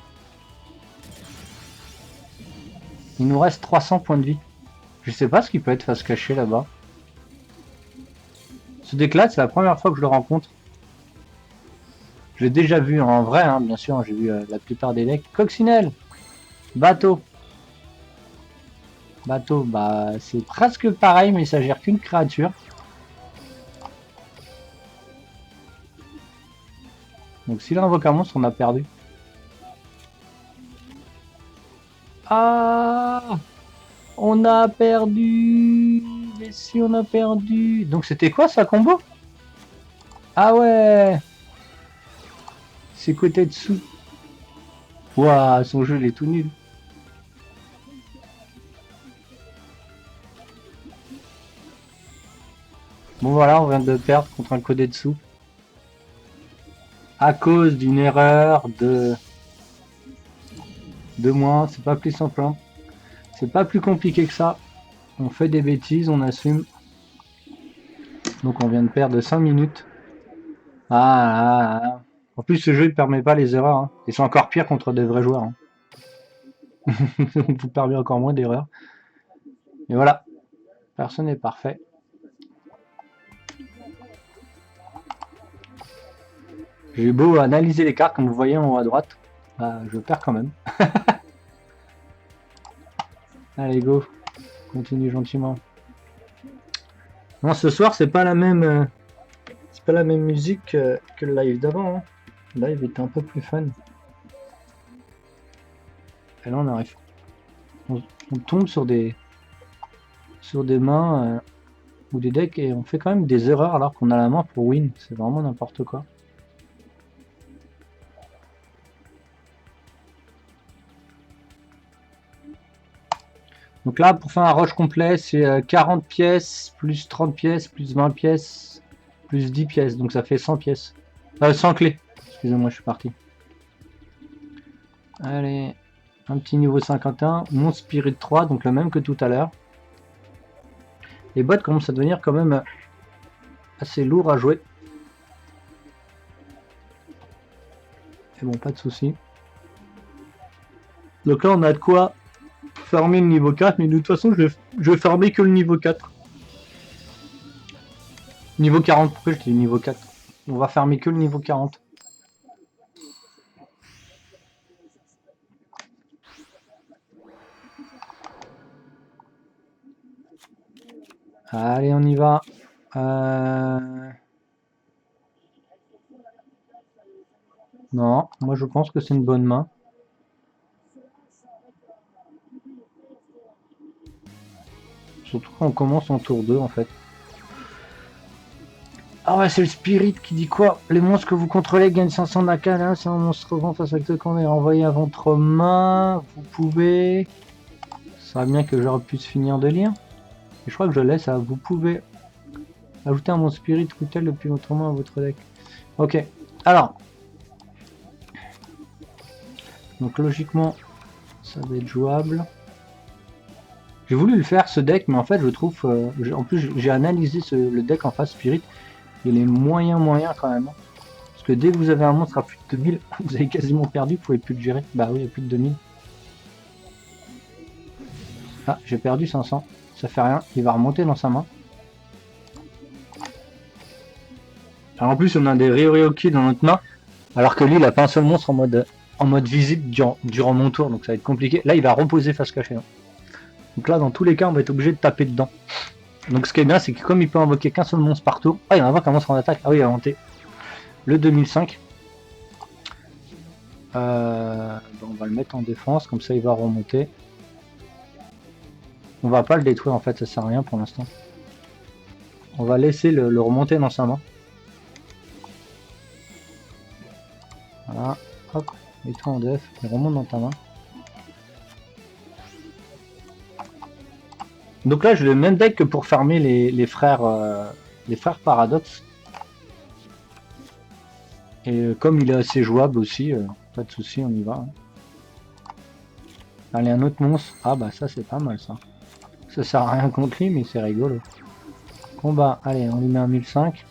A: Il nous reste 300 points de vie. Je sais pas ce qui peut être face cachée là-bas. Ce déclat, c'est la première fois que je le rencontre. Je l'ai déjà vu en vrai, hein, bien sûr. J'ai vu la plupart des decks. Coccinelle. Bateau. Bateau, bah c'est presque pareil, mais ça gère qu'une créature. Donc s'il invoque un monstre, on a perdu. Ah, on a perdu. Mais si on a perdu. Donc c'était quoi ça combo? Ah ouais. C'est côté dessous. Ouah, son jeu il est tout nul. Bon voilà, on vient de perdre contre un Kodetsu. À cause d'une erreur de moins, c'est pas plus simple. Hein. C'est pas plus compliqué que ça. On fait des bêtises, on assume. Donc on vient de perdre 5 minutes. Ah. En plus ce jeu ne permet pas les erreurs. Hein. Et c'est encore pire contre des vrais joueurs. Hein. Vous permet encore moins d'erreurs. Et voilà. Personne n'est parfait. J'ai beau analyser les cartes, comme vous voyez en haut à droite. Bah, je perds quand même. Allez, go. Continue gentiment. Non, ce soir, c'est pas la même... c'est pas la même musique que le live d'avant. Hein. Le live était un peu plus fun. Et là, on arrive. On tombe sur des mains ou des decks et on fait quand même des erreurs alors qu'on a la main pour win. C'est vraiment n'importe quoi. Donc là, pour faire un rush complet, c'est 40 pièces, plus 30 pièces, plus 20 pièces, plus 10 pièces. Donc ça fait 100 pièces. 100 clés. Excusez-moi, je suis parti. Allez, un petit niveau 51. Mon Spirit 3, donc le même que tout à l'heure. Les bots commencent à devenir quand même assez lourds à jouer. Mais bon, pas de soucis. Donc là, on a de quoi farmer le niveau 4, mais de toute façon, je vais farmer que le niveau 4. Niveau 40, pourquoi je dis niveau 4? On va farmer que le niveau 40. Allez, on y va. Non, moi je pense que c'est une bonne main. Surtout quand on commence en tour 2 en fait. Ah ouais, c'est le Spirit qui dit quoi? Les monstres que vous contrôlez gagnent 500 d'Akala. Si un monstre revend face à quelqu'un qu'on est renvoyé à votre main, vous pouvez... Ça serait bien que j'aurais pu se finir de lire. Et je crois que je laisse à vous pouvez ajouter un monstre Spirit ou tel depuis votre main à votre deck. Ok, alors. Donc logiquement, ça va être jouable. J'ai voulu le faire ce deck, mais en fait je trouve... en plus j'ai analysé le deck en face Spirit. Il est moyen quand même. Parce que dès que vous avez un monstre à plus de 2000, vous avez quasiment perdu, vous pouvez plus le gérer. Bah oui, il y a plus de 2000. Ah, j'ai perdu 500. Ça fait rien, il va remonter dans sa main. Alors en plus on a des Ryoryoki dans notre main. Alors que lui il a pas un seul monstre en mode visite durant mon tour. Donc ça va être compliqué. Là il va reposer face cachée. Hein. Donc là dans tous les cas on va être obligé de taper dedans. Donc ce qui est bien c'est que comme il peut invoquer qu'un seul monstre par tour. Ah il invoque un monstre en attaque. Ah oui il a inventé le 2005. On va le mettre en défense, comme ça il va remonter. On va pas le détruire en fait, ça sert à rien pour l'instant. On va laisser le remonter dans sa main. Voilà, hop, mets-toi en def, il remonte dans ta main. Donc là j'ai le même deck que pour farmer les frères Paradox. Et comme il est assez jouable aussi, pas de souci, on y va. Hein. Allez, un autre monstre. Ah bah ça c'est pas mal ça. Ça sert à rien contre lui, mais c'est rigolo. Combat, allez, on lui met un 1005.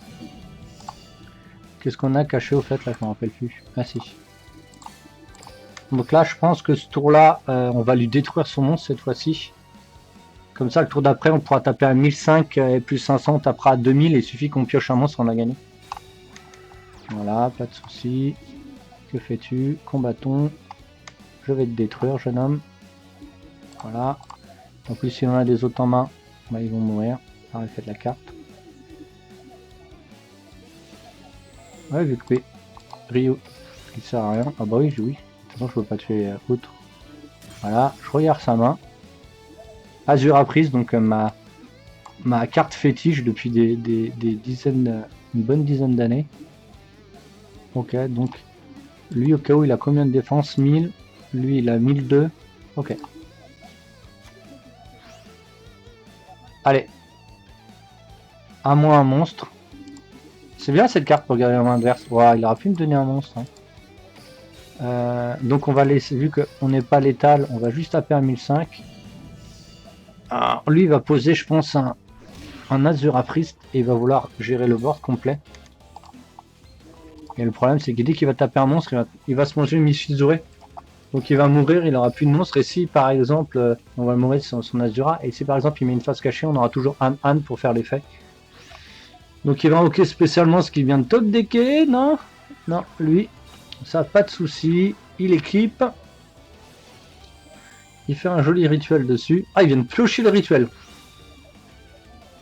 A: Qu'est-ce qu'on a caché au fait là, je me rappelle plus. Ah si. Donc là, je pense que ce tour-là, on va lui détruire son monstre cette fois-ci. Comme ça, le tour d'après, on pourra taper un 1005 et plus 500, on tapera à 2000 et il suffit qu'on pioche un monstre, on a gagné. Voilà, pas de souci. Que fais-tu? Combattons. Je vais te détruire, jeune homme. Voilà. En plus, si on a des autres en main, bah, ils vont mourir par l'effet de la carte. Ouais, vu que Rio, il sert à rien. Ah bah oui, oui. Sinon, je peux pas tuer autre. Voilà, je regarde sa main. Azur a prise, donc ma carte fétiche depuis des dizaines, une bonne dizaine d'années. Ok, donc lui au cas où il a combien de défense? 1000. Lui il a 1002. Ok. Allez. À moi un monstre. C'est bien cette carte pour garder la main adverse. Wow, il aurait pu me donner un monstre. Hein. Donc on va laisser, vu qu'on n'est pas létal, on va juste taper un 1005. Lui il va poser je pense un Azura Priest et il va vouloir gérer le board complet. Et le problème c'est que dès qu'il va taper un monstre, il va se manger une Mishizure. Donc il va mourir, il aura plus de monstres. Et si par exemple, on va mourir sur son Azura, et si par exemple il met une face cachée, on aura toujours Anne pour faire l'effet. Donc il va invoquer spécialement ce qu'il vient de top decker, non? Non, lui, ça pas de souci. Il équipe. Il fait un joli rituel dessus. Ah, il vient de piocher le rituel.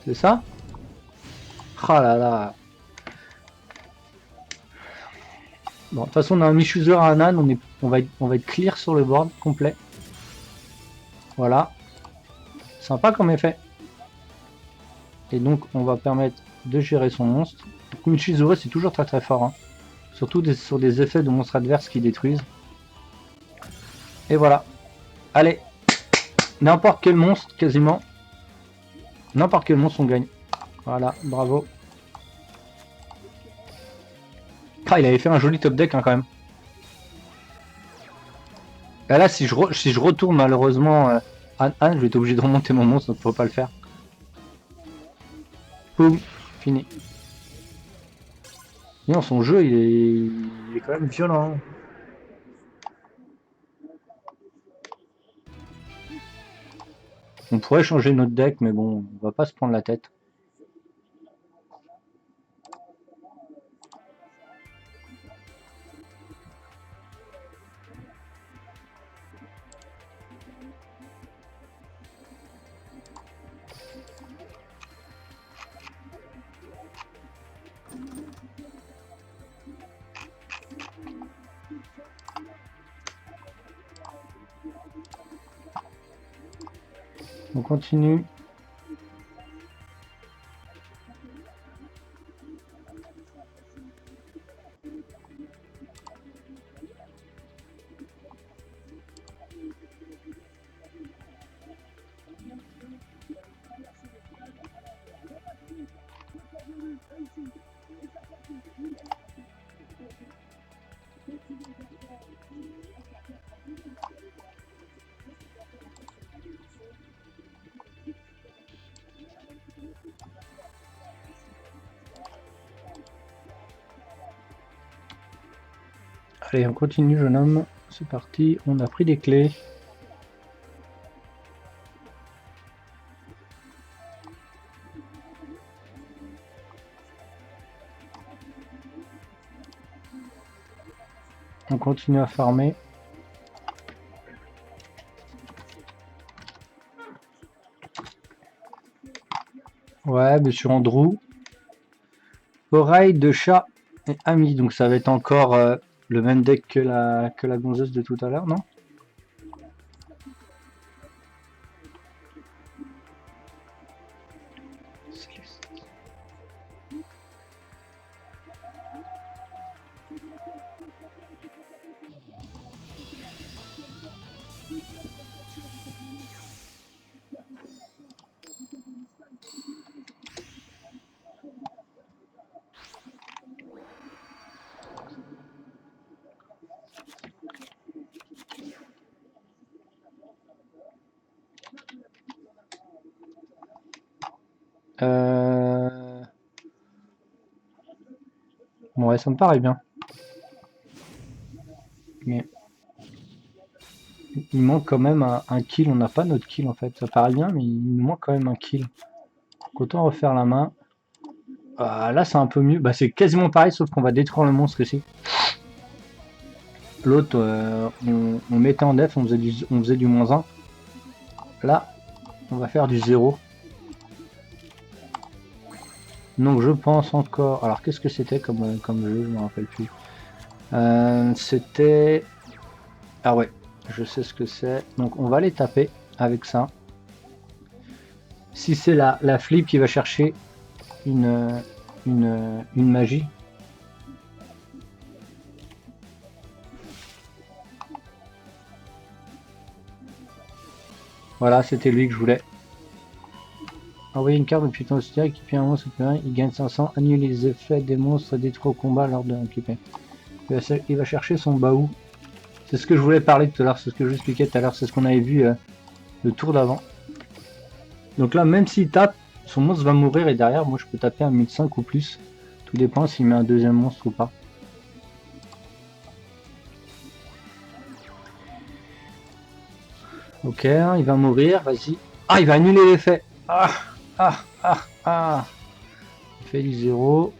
A: C'est ça? Ah là là. Bon, de toute façon, on a un Michuzer à un âne, on va être clear sur le board complet. Voilà. Sympa comme effet. Et donc, on va permettre de gérer son monstre. Donc, Michuzer, c'est toujours très très fort. Hein. Surtout sur des effets de monstres adverses qui détruisent. Et voilà. Allez. N'importe quel monstre, quasiment. N'importe quel monstre, on gagne. Voilà, bravo. Ah, il avait fait un joli top deck hein, quand même. Et là, si je retourne malheureusement Anne, je vais être obligé de remonter mon monstre, donc faut pas le faire. Boum, fini. Non, son jeu, il est quand même violent. On pourrait changer notre deck, mais bon, on va pas se prendre la tête. On continue. Allez, on continue, jeune homme. C'est parti, on a pris des clés. On continue à farmer. Ouais, mais sur Andrew. Oreille de chat et ami. Donc ça va être encore le même deck que la gonzeuse de tout à l'heure, non? Ouais, ça me paraît bien. Mais il manque quand même un kill. On n'a pas notre kill en fait. Ça paraît bien, mais il nous manque quand même un kill. Donc, autant refaire la main. Là, c'est un peu mieux. Bah, c'est quasiment pareil, sauf qu'on va détruire le monstre ici. L'autre, on mettait en def, on faisait du -1. Là, on va faire du 0. Donc je pense encore... Alors qu'est-ce que c'était comme jeu? Je me rappelle plus. C'était... Ah ouais, je sais ce que c'est. Donc on va les taper avec ça. Si c'est la flip qui va chercher une magie. Voilà, c'était lui que je voulais. Envoyer une carte de putain hostile, équiper un monstre, il gagne 500, annuler les effets des monstres détruits au combat lors de l'équipé. Il va chercher son baou. C'est ce que je voulais parler tout à l'heure, c'est ce que j'expliquais tout à l'heure, c'est ce qu'on avait vu le tour d'avant. Donc là, même s'il tape, son monstre va mourir et derrière, moi je peux taper un 1005 ou plus. Tout dépend s'il met un deuxième monstre ou pas. Ok, il va mourir, vas-y. Ah, il va annuler l'effet. Ah. Il fait du 0.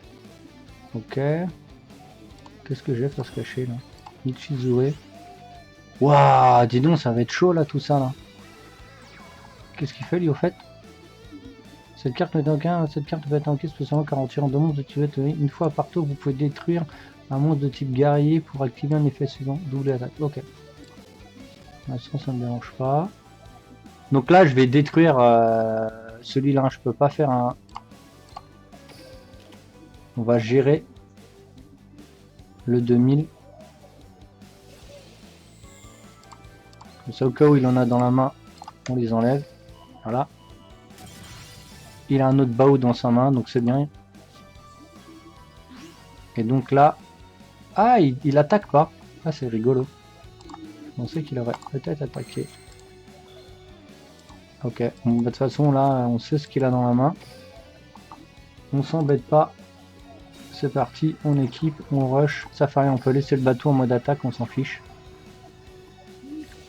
A: Ok. Qu'est-ce que j'ai pour se cacher là? Michizue. Waouh, dis donc, ça va être chaud là, tout ça là. Qu'est-ce qu'il fait lui au fait? Cette carte peut être tankée spécialement car en tirant deux monstres activés une fois par tour, vous pouvez détruire un monstre de type guerrier pour activer un effet suivant. Double attaque. Ok. L'instant, ça me dérange pas. Donc là, je vais détruire celui-là. Je peux pas faire un. On va gérer le 2000. Comme ça, au cas où il en a dans la main, on les enlève. Voilà. Il a un autre Bao dans sa main, donc c'est bien. Et donc là, ah, il attaque pas. Ah, c'est rigolo. Je pensais qu'il aurait peut-être attaqué. Ok, bon, de toute façon, là, on sait ce qu'il a dans la main. On s'embête pas. C'est parti, on équipe, on rush. Ça fait rien, on peut laisser le bateau en mode attaque, on s'en fiche.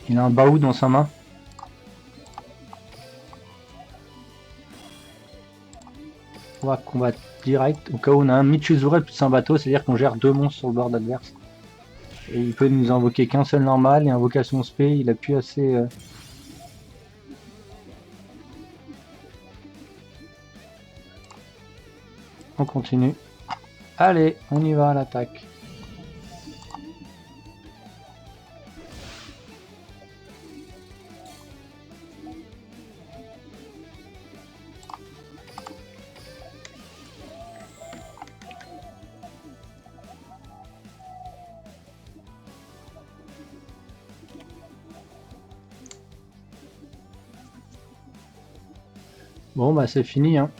A: Il a un Bao dans sa main. On va combattre direct. Au cas où on a un Michizure plus un bateau, c'est-à-dire qu'on gère deux monstres sur le bord adverse. Et il peut nous invoquer qu'un seul normal et invocation spé, il appuie assez. On continue. Allez, on y va à l'attaque. Bon bah c'est fini hein.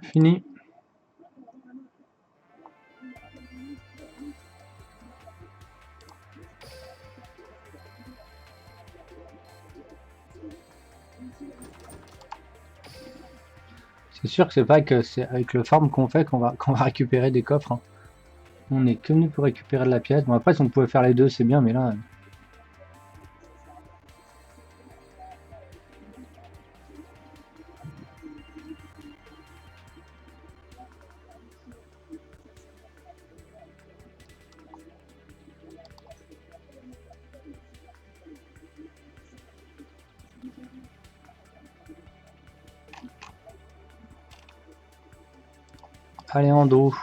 A: Fini. C'est sûr que c'est pas que c'est avec le farm qu'on fait qu'on va récupérer des coffres. Hein. On est que venu pour récupérer de la pièce. Bon après si on pouvait faire les deux c'est bien mais là. Allez en dos.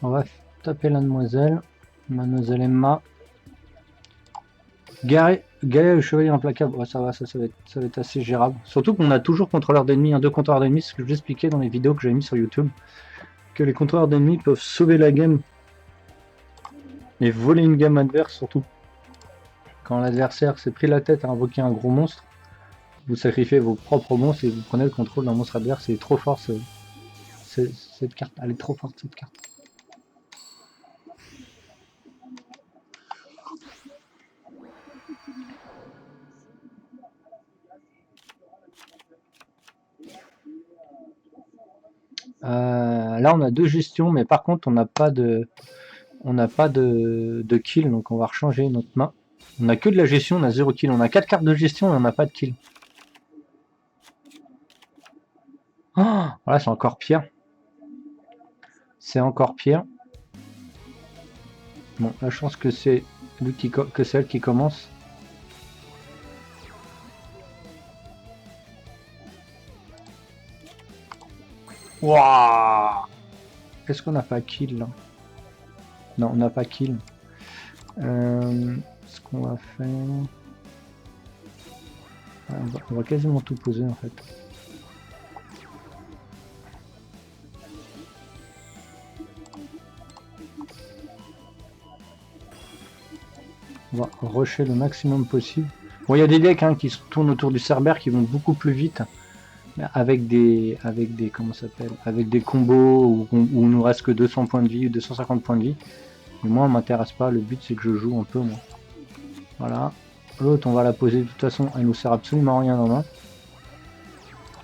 A: On va taper la demoiselle. Mademoiselle Emma. Gaël le chevalier implacable. Ouais, ça va, ça va être assez gérable. Surtout qu'on a toujours contrôleur d'ennemis, deux contrôleurs d'ennemis, ce que je vous expliquais dans les vidéos que j'avais mis sur YouTube. Que les contrôleurs d'ennemis peuvent sauver la game et voler une game adverse surtout. Quand l'adversaire s'est pris la tête à invoquer un gros monstre, vous sacrifiez vos propres monstres et vous prenez le contrôle d'un monstre adverse. C'est trop fort cette carte. Elle est trop forte cette carte. Là on a deux gestions mais par contre on n'a pas de kill donc on va rechanger notre main. On a que de la gestion, on a 0 kill. On a 4 cartes de gestion et on n'a pas de kill. Oh, voilà c'est encore pire. C'est encore pire. Bon la chance que c'est lui que c'est elle qui commence. Waouh. Est-ce qu'on n'a pas kill là? Non, on n'a pas kill. Ce qu'on va faire... On va quasiment tout poser en fait. On va rusher le maximum possible. Bon, il y a des decks hein, qui se tournent autour du Cerbère qui vont beaucoup plus vite avec des comment ça s'appelle, avec des combos où il nous reste que 200 points de vie ou 250 points de vie. Mais moi, on m'intéresse pas. Le but, c'est que je joue un peu moi. Voilà. L'autre, on va la poser. De toute façon, elle nous sert absolument à rien en main.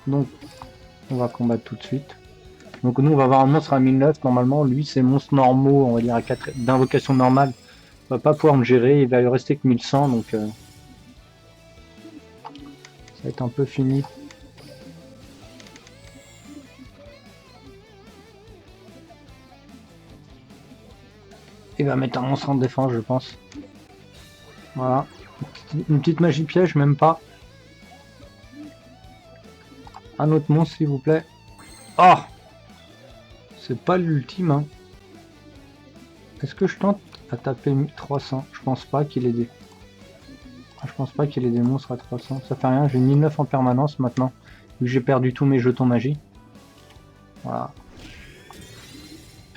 A: Donc, on va combattre tout de suite. Donc nous, on va avoir un monstre à 1009. Normalement, lui, ces monstres normaux, on va dire à 4 d'invocation normale, va pas pouvoir me gérer. Il va lui rester que 1100, donc ça va être un peu fini. Il va mettre un monstre en défense, je pense. Voilà. Une petite magie piège, même pas. Un autre monstre, s'il vous plaît. Oh! C'est pas l'ultime, hein. Est-ce que je tente à taper 300? Je pense pas qu'il ait des... Je pense pas qu'il ait des monstres à 300. Ça fait rien, j'ai 1009 en permanence maintenant. Vu que j'ai perdu tous mes jetons magie. Voilà.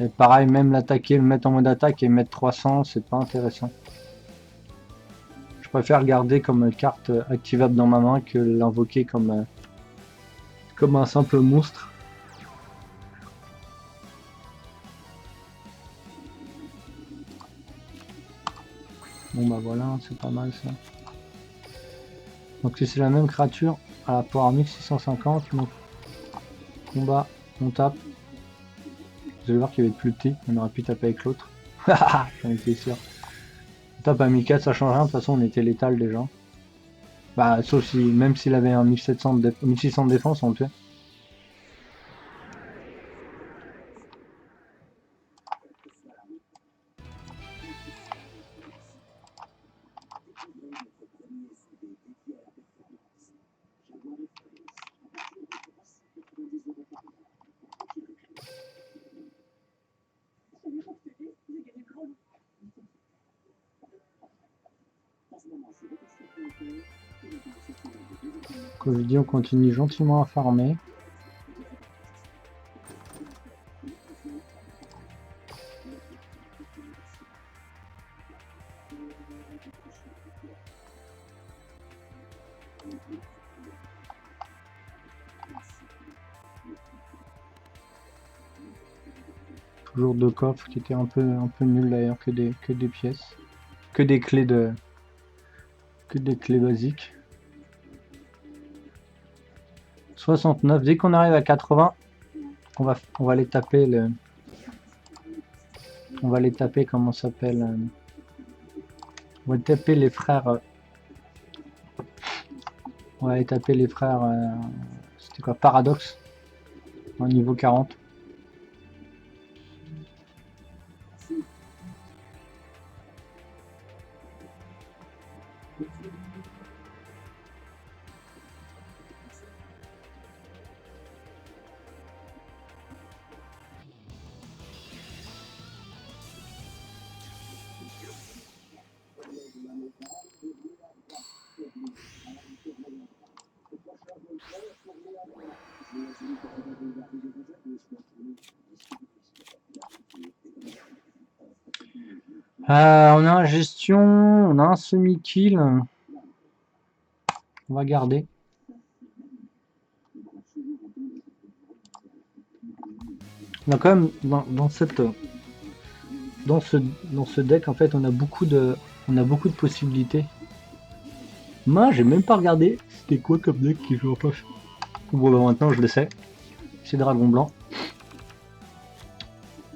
A: Et pareil, même l'attaquer, le mettre en mode attaque et mettre 300, c'est pas intéressant. Je préfère garder comme carte activable dans ma main que l'invoquer comme un simple monstre. Bon bah voilà, c'est pas mal ça. Donc si c'est la même créature, à la pouvoir 1650, donc combat, on tape. Vous allez voir qu'il va être plus petit, on aurait pu taper avec l'autre. J'en étais sûr. On tape à 1004, ça change rien, de toute façon on était létal déjà. Bah sauf si, même s'il avait un 1700 1600 de défense, on le tuait. Comme je dis, on continue gentiment à farmer. Toujours deux coffres qui étaient un peu nuls d'ailleurs, que des pièces. Que des clés basiques. 69, dès qu'on arrive à 80, on va aller taper le... On va aller taper, comment ça s'appelle on va taper les frères... On va aller taper les frères... C'était quoi? Paradoxe. Au niveau 40. On a un gestion, on a un semi-kill. On va garder. On a quand même dans ce deck en fait on a beaucoup de possibilités. Moi j'ai même pas regardé c'était quoi comme deck qui joue en face. Bon bah maintenant je le sais. C'est dragon blanc.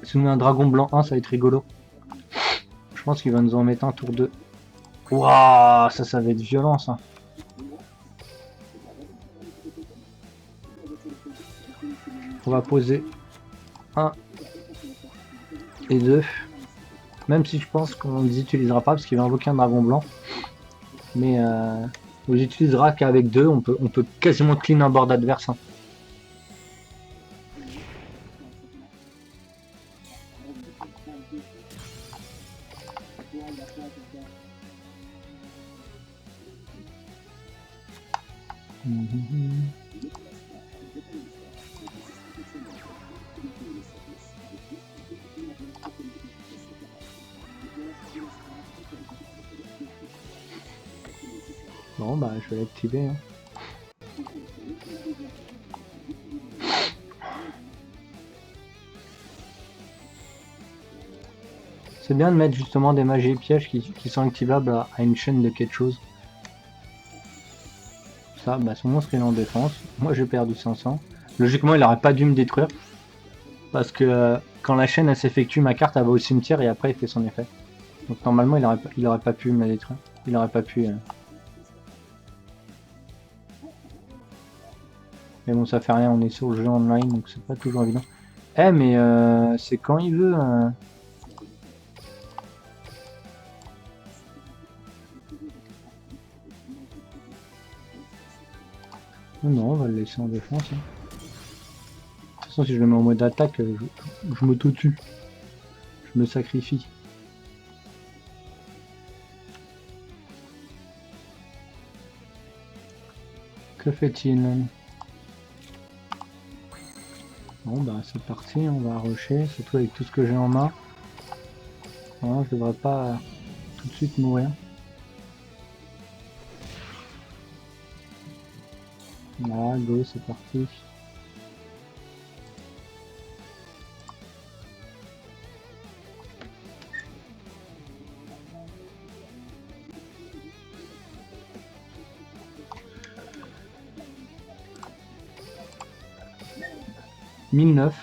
A: Si on met un dragon blanc 1 ça va être rigolo. Je pense qu'il va nous en mettre un tour 2. Waouh, ça va être violent ça. On va poser 1 et 2. Même si je pense qu'on les utilisera pas parce qu'il va invoquer un dragon blanc. Mais on les utilisera qu'avec 2. On peut quasiment clean un board adverse. Hein. Bon bah je vais l'activer. Hein. C'est bien de mettre justement des magies et pièges qui sont activables à une chaîne de quelque chose. Ça, bah son monstre il est en défense. Moi j'ai perdu 500. Logiquement il aurait pas dû me détruire. Parce que quand la chaîne elle s'effectue, ma carte elle va au cimetière et après il fait son effet. Donc normalement il aurait pas pu me la détruire. Il aurait pas pu. Mais bon ça fait rien, on est sur le jeu online donc c'est pas toujours évident. Eh mais c'est quand il veut. Non, on va le laisser en défense. Hein. De toute façon si je le mets en mode attaque, je m'auto-tue. Je me sacrifie. Que fait-il? Bon bah c'est parti, on va rusher, surtout avec tout ce que j'ai en main. Non, je devrais pas tout de suite mourir. Voilà, go, c'est parti. « 1009.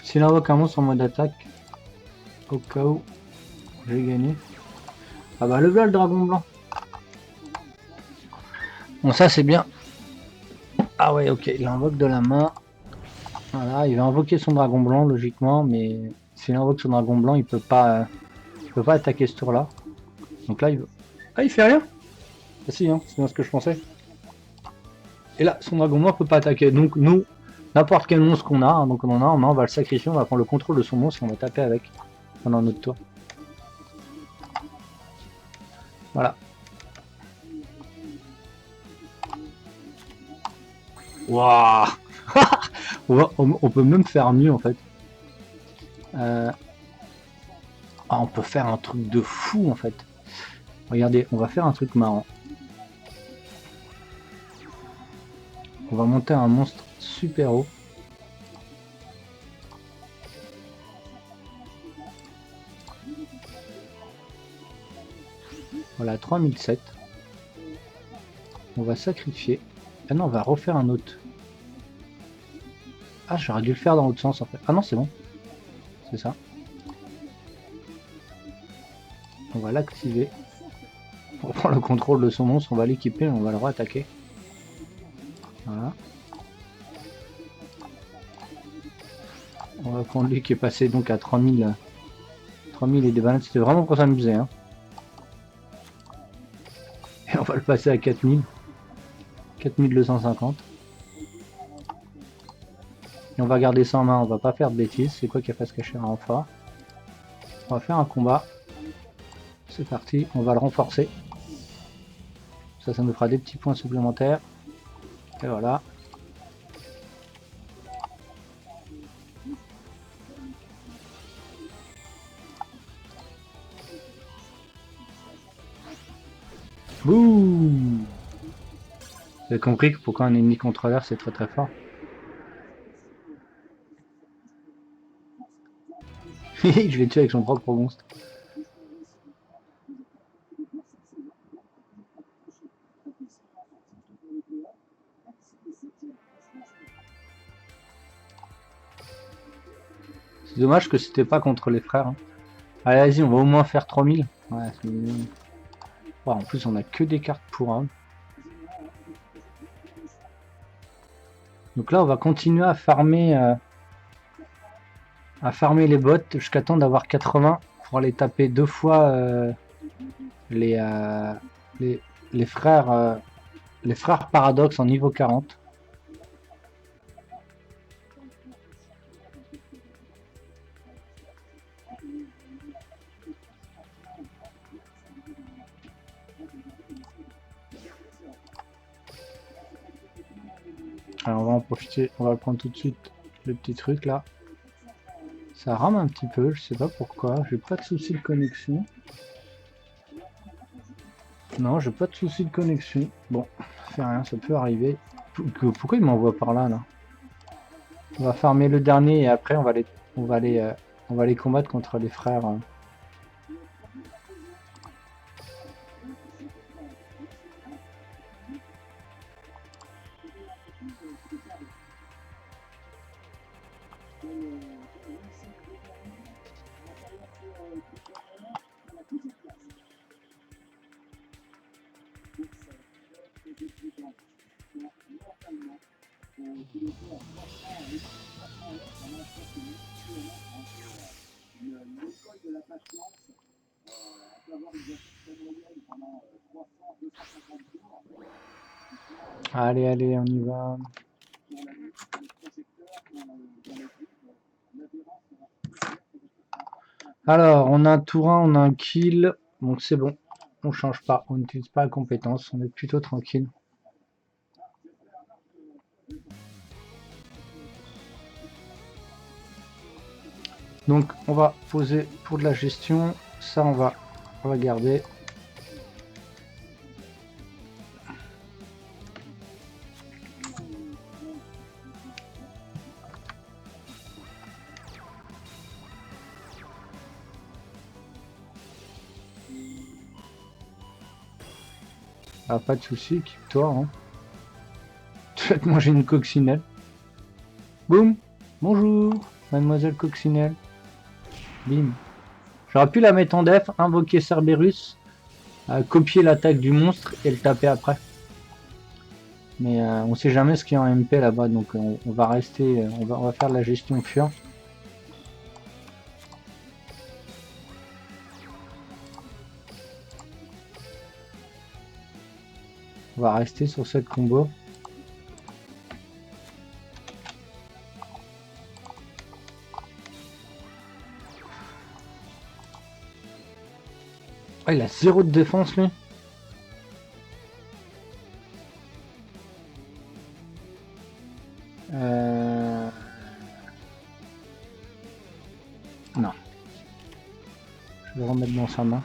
A: S'il invoque un monstre en mode attaque, au cas où j'ai gagné. Ah bah le voilà le dragon blanc. Bon ça c'est bien. Ah ouais ok, il invoque de la main. Voilà, il va invoquer son dragon blanc logiquement, mais s'il invoque son dragon blanc, il peut pas attaquer ce tour là. Donc là il veut. Ah il fait rien. Ah si hein, c'est bien ce que je pensais. Et là son dragon blanc peut pas attaquer. Donc nous, n'importe quel monstre qu'on a, hein, donc on en a en main, on va le sacrifier, on va prendre le contrôle de son monstre et on va taper avec pendant notre tour. Voilà. Waouh. On peut même faire mieux en fait. Ah, on peut faire un truc de fou en fait. Regardez, on va faire un truc marrant. On va monter un monstre super haut. Voilà, 3007. On va sacrifier. Ah non, on va refaire un autre. Ah, j'aurais dû le faire dans l'autre sens en fait. Ah non, c'est bon. C'est ça. On va l'activer. On prend le contrôle de son monstre, on va l'équiper et on va le re-attaquer. Voilà. On va prendre lui qui est passé donc à 3000. 3000 et des bananes, c'était vraiment pour s'amuser. Hein. Et on va le passer à 4000. 4250. Et on va garder ça en main, on va pas faire de bêtises. C'est quoi qui a fait se cacher un renfort? On va faire un combat. C'est parti, on va le renforcer. Ça nous fera des petits points supplémentaires. Et voilà. Boum! Vous avez compris que pourquoi un ennemi contrôleur c'est très très fort. Je l'ai tué avec son propre monstre. C'est dommage que c'était pas contre les frères. Hein. Allez, vas-y, on va au moins faire 3000. Ouais, c'est mignon. Ouais, en plus, on a que des cartes pour un. Donc là, on va continuer à farmer les bots jusqu'à temps d'avoir 80 pour aller taper deux fois les, les frères Paradox en niveau 40. Alors, on va en profiter, on va prendre tout de suite le petit truc là. Ça rame un petit peu, je sais pas pourquoi, j'ai pas de soucis de connexion. Non, j'ai pas de soucis de connexion. Bon, ça fait rien, ça peut arriver. Pourquoi il m'envoie par là, là? On va farmer le dernier et après on va les combattre contre les frères. Allez, allez, on y va. Alors, on a un tour 1, on a un kill. Donc c'est bon, on change pas, on n'utilise pas la compétence, on est plutôt tranquille. Donc on va poser pour de la gestion, ça on va garder. Ah, pas de souci, équipe-toi. Hein. Tu vas te manger une coccinelle. Boum. Bonjour, mademoiselle coccinelle. Bim. J'aurais pu la mettre en def, invoquer Cerberus, copier l'attaque du monstre et le taper après. Mais on sait jamais ce qu'il y a en MP là-bas, donc on va rester, on va faire de la gestion pure. On va rester sur cette combo. Ah, il a 0 de défense lui. Non. Je vais remettre dans sa main.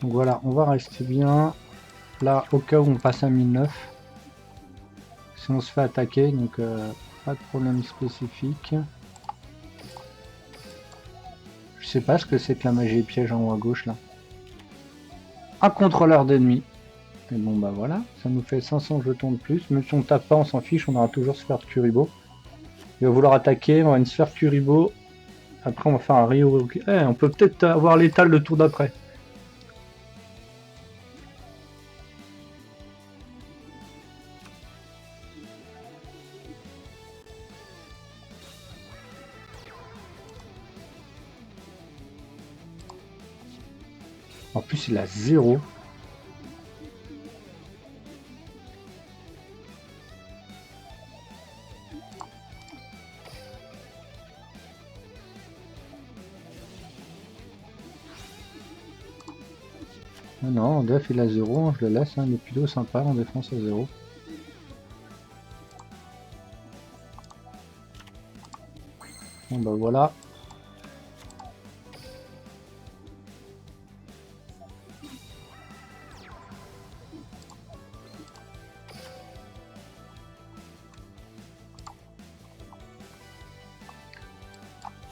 A: Donc voilà, on va rester bien. Là, au cas où on passe à 1009. Si on se fait attaquer, donc pas de problème spécifique. Je sais pas ce que c'est que la magie piège en haut à gauche là. Un contrôleur d'ennemis. Et bon bah voilà, ça nous fait 500 jetons de plus. Même si on tape pas, on s'en fiche, on aura toujours sphère de Kuribo. Il va vouloir attaquer, on aura une sphère Kuribo. Après on va faire un Rio. On peut peut-être avoir l'étal le tour d'après. En plus il a 0. Ah non, en def il a 0, je le laisse, hein, il est plutôt sympa en défense à 0. Bon bah voilà.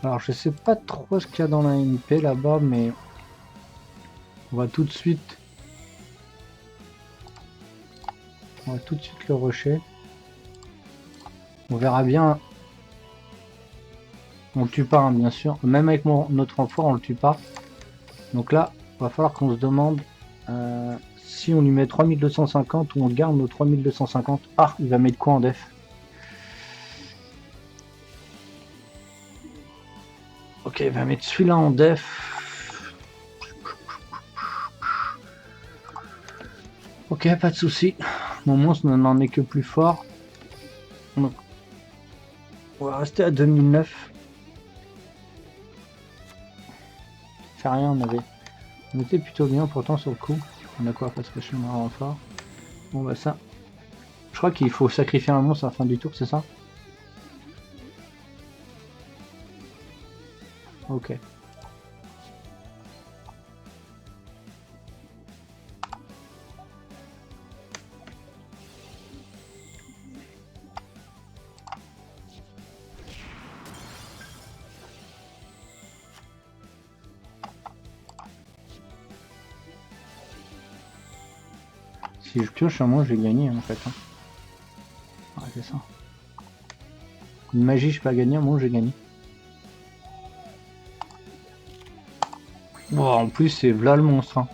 A: Alors je sais pas trop ce qu'il y a dans la MP là-bas, mais on va tout de suite le rusher. On verra bien. On le tue pas, hein, bien sûr. Même avec notre renfort, on le tue pas. Donc là, il va falloir qu'on se demande si on lui met 3250 ou on garde nos 3250. Ah, il va mettre quoi en def? Ok, il va mettre celui-là en def. Ok, pas de souci. Mon monstre n'en est que plus fort. Donc, on va rester à 2009. Fait rien, on était plutôt bien pourtant sur le coup. On a quoi parce que je suis un renfort. Bon bah ça. Je crois qu'il faut sacrifier un monstre à la fin du tour, c'est ça? Ok. Si je pioche un monstre, j'ai gagné en fait. Hein. Ouais, c'est ça. Une magie, je peux pas gagner, un monstre, j'ai gagné. Bon, en plus, c'est v'là le monstre. Hein.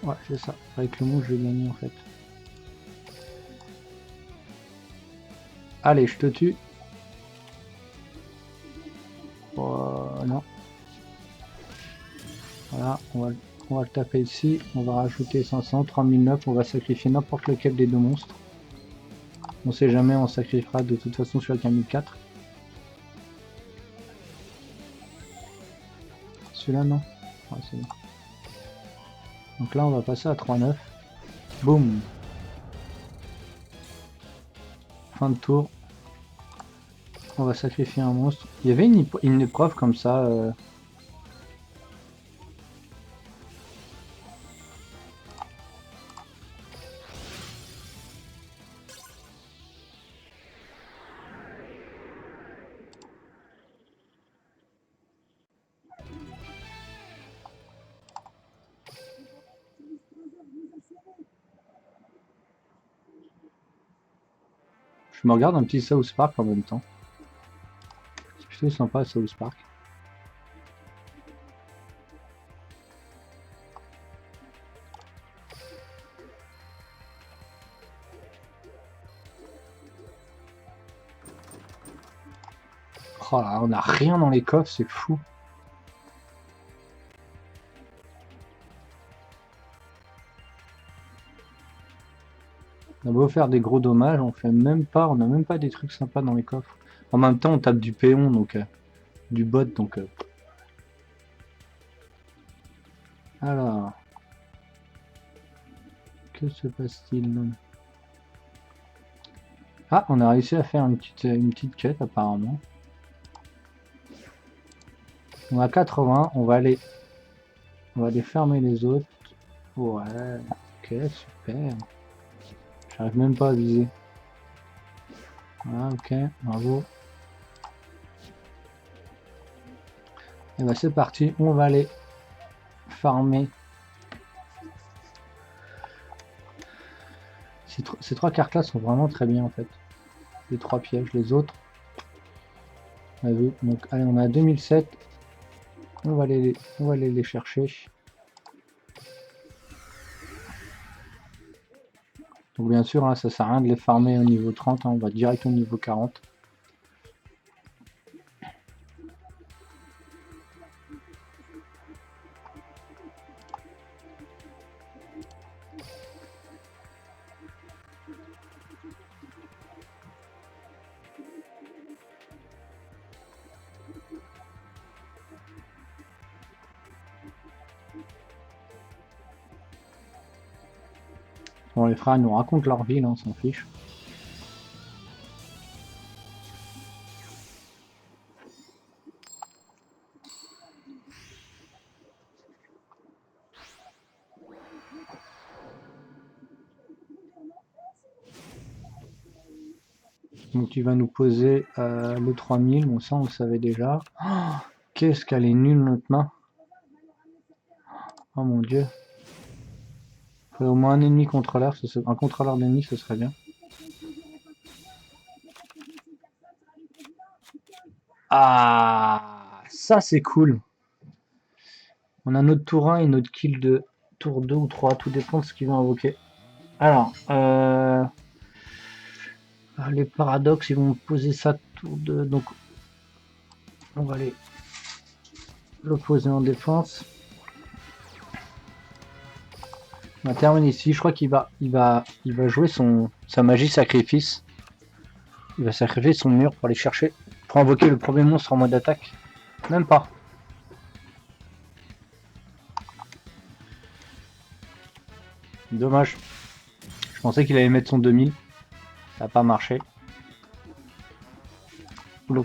A: Ouais, c'est ça. Avec le monstre, je vais gagner en fait. Allez, je te tue. Non. Voilà, on va le taper ici. On va rajouter 500, 3009. On va sacrifier n'importe lequel des deux monstres. On sait jamais, on sacrifiera de toute façon celui avec un 1004. Celui-là, non. Ouais, c'est bon. Donc là, on va passer à 3-9. Boum. Fin de tour. On va sacrifier un monstre. Il y avait une épreuve comme ça. Je me regarde un petit South Park en même temps. C'est plutôt sympa South Park. Oh là, on a rien dans les coffres, c'est fou. On a beau faire des gros dommages, on n'a même pas des trucs sympas dans les coffres. En même temps, on tape du péon, donc du bot, donc. Alors, que se passe-t-il? Ah, on a réussi à faire une petite quête apparemment. On a 80, on va aller fermer les autres. Ouais, ok, super. J'arrive même pas à viser. Voilà, ok, bravo. Et bah c'est parti, on va aller farmer. Ces trois cartes là sont vraiment très bien en fait. Les trois pièges, les autres. On a vu. Donc allez, on a 2007. On va aller les chercher. Donc bien sûr, hein, ça sert à rien de les farmer au niveau 30, hein, on va direct au niveau 40. Bon, les frères nous racontent leur vie, là, on s'en fiche. Donc il va nous poser le 3000, bon ça on le savait déjà. Oh, qu'est-ce qu'elle est nulle notre main. Oh mon dieu. Il faudrait au moins un ennemi contrôleur, un contrôleur d'ennemi ce serait bien. Ah, ça c'est cool. On a notre tour 1 et notre kill de tour 2 ou 3, tout dépend de ce qu'ils vont invoquer. Alors, Les paradoxes, ils vont me poser ça tour de... Donc, on va aller le poser en défense. On va terminer ici. Je crois qu'il va jouer sa magie sacrifice. Il va sacrifier son mur pour aller chercher, pour invoquer le premier monstre en mode attaque. Même pas. Dommage. Je pensais qu'il allait mettre son 2000. Ça n'a pas marché. Oula.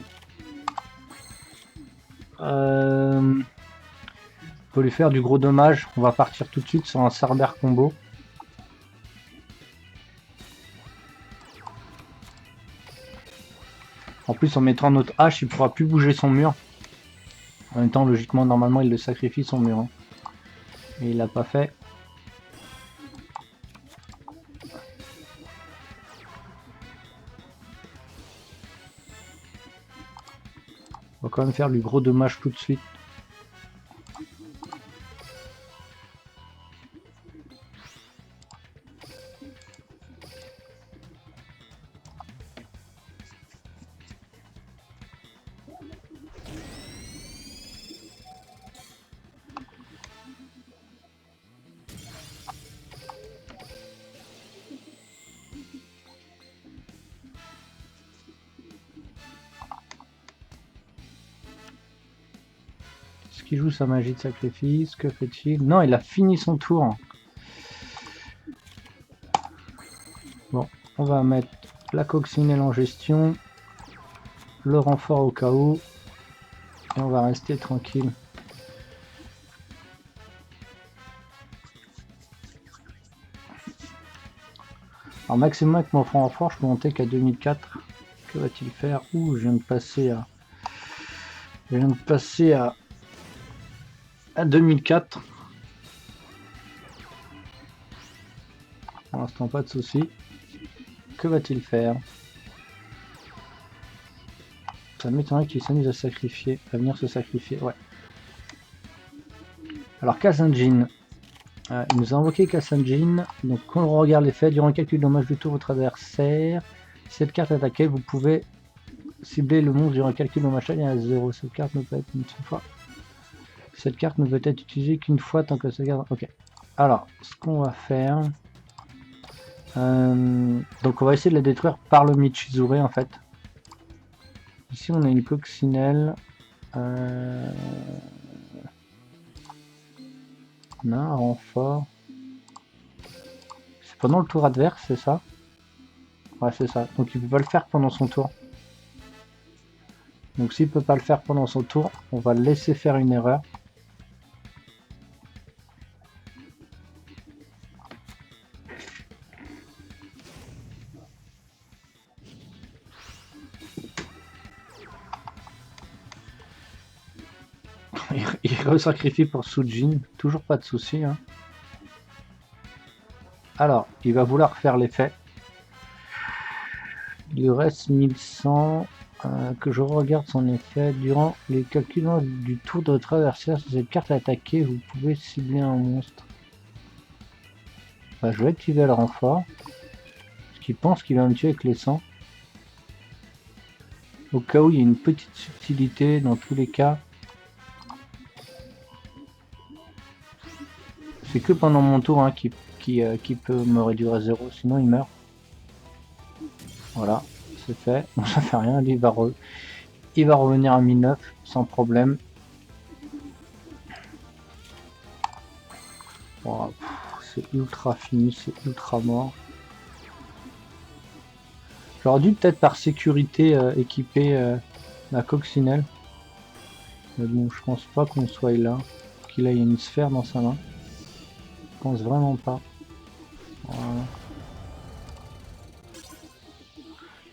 A: Pour lui faire du gros dommage, on va partir tout de suite sur un Cerber combo. En plus, en mettant notre hache, il pourra plus bouger son mur. En même temps, logiquement, normalement, il le sacrifie son mur. Hein. Et il l'a pas fait. On va quand même faire du gros dommage tout de suite. Est-ce qu'il joue sa magie de sacrifice? Que fait-il? Non, il a fini son tour. Bon, on va mettre la coccinelle en gestion, le renfort au cas où, et on va rester tranquille. Alors maximum avec mon renfort, je peux monter qu'à 2004. Que va-t-il faire? Ouh, je viens de passer à 2004. Pour l'instant, pas de souci. Que va-t-il faire? Ça m'étonnerait qu'il s'amuse à sacrifier, à venir se sacrifier. Ouais. Alors Kassanjin, il nous a invoqué Kassanjin. Donc quand on regarde l'effet, durant le calcul de dommage du tour votre adversaire, si cette carte attaquée, vous pouvez cibler le monstre durant le calcul de dommage à 0. Cette carte ne peut être une seule fois. Cette carte ne peut être utilisée qu'une fois tant que ça garde. Ok. Alors, ce qu'on va faire. Donc on va essayer de la détruire par le Michizure en fait. Ici on a une coccinelle. On a un renfort. C'est pendant le tour adverse, c'est ça? Ouais, c'est ça. Donc il peut pas le faire pendant son tour. Donc s'il peut pas le faire pendant son tour, on va le laisser faire une erreur. Il re-sacrifie pour Sujin, toujours pas de souci. Hein. Alors, il va vouloir faire l'effet. Il lui reste 1100. Que je regarde son effet. Durant les calculs du tour de votre adversaire, sur cette carte attaquée, vous pouvez cibler un monstre. Bah, je vais activer le renfort. Parce qu'il pense qu'il va me tuer avec les 100. Au cas où il y a une petite subtilité, dans tous les cas. C'est que pendant mon tour hein, qui peut me réduire à 0, sinon il meurt. Voilà, c'est fait. Bon, ça fait rien, lui il va revenir à 1009 sans problème. Wow, c'est ultra fini, c'est ultra mort. J'aurais dû peut-être par sécurité équiper la coccinelle. Mais bon, je pense pas qu'on soit là. Qu'il ait une sphère dans sa main. Je pense vraiment pas. Voilà,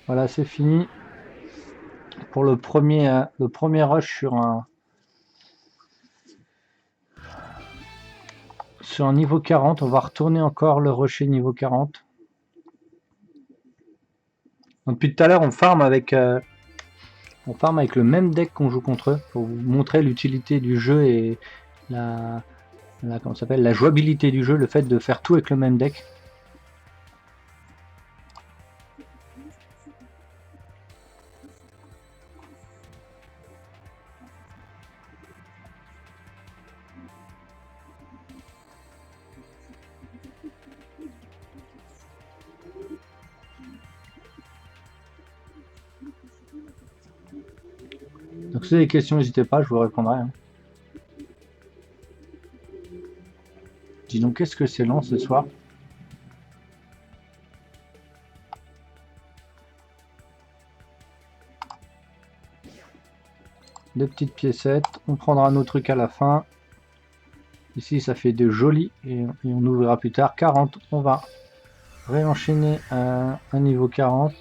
A: voilà c'est fini. Pour le premier rush sur un niveau 40, on va retourner encore le rusher niveau 40. Donc, depuis tout à l'heure, on farm avec le même deck qu'on joue contre eux pour vous montrer l'utilité du jeu et la jouabilité du jeu, le fait de faire tout avec le même deck. Donc si vous avez des questions, n'hésitez pas, je vous répondrai. Hein. Dis donc, qu'est-ce que c'est lent ce soir? Des petites piécettes, on prendra nos trucs à la fin. Ici ça fait de jolis, et on ouvrira plus tard. 40, on va réenchaîner un niveau 40.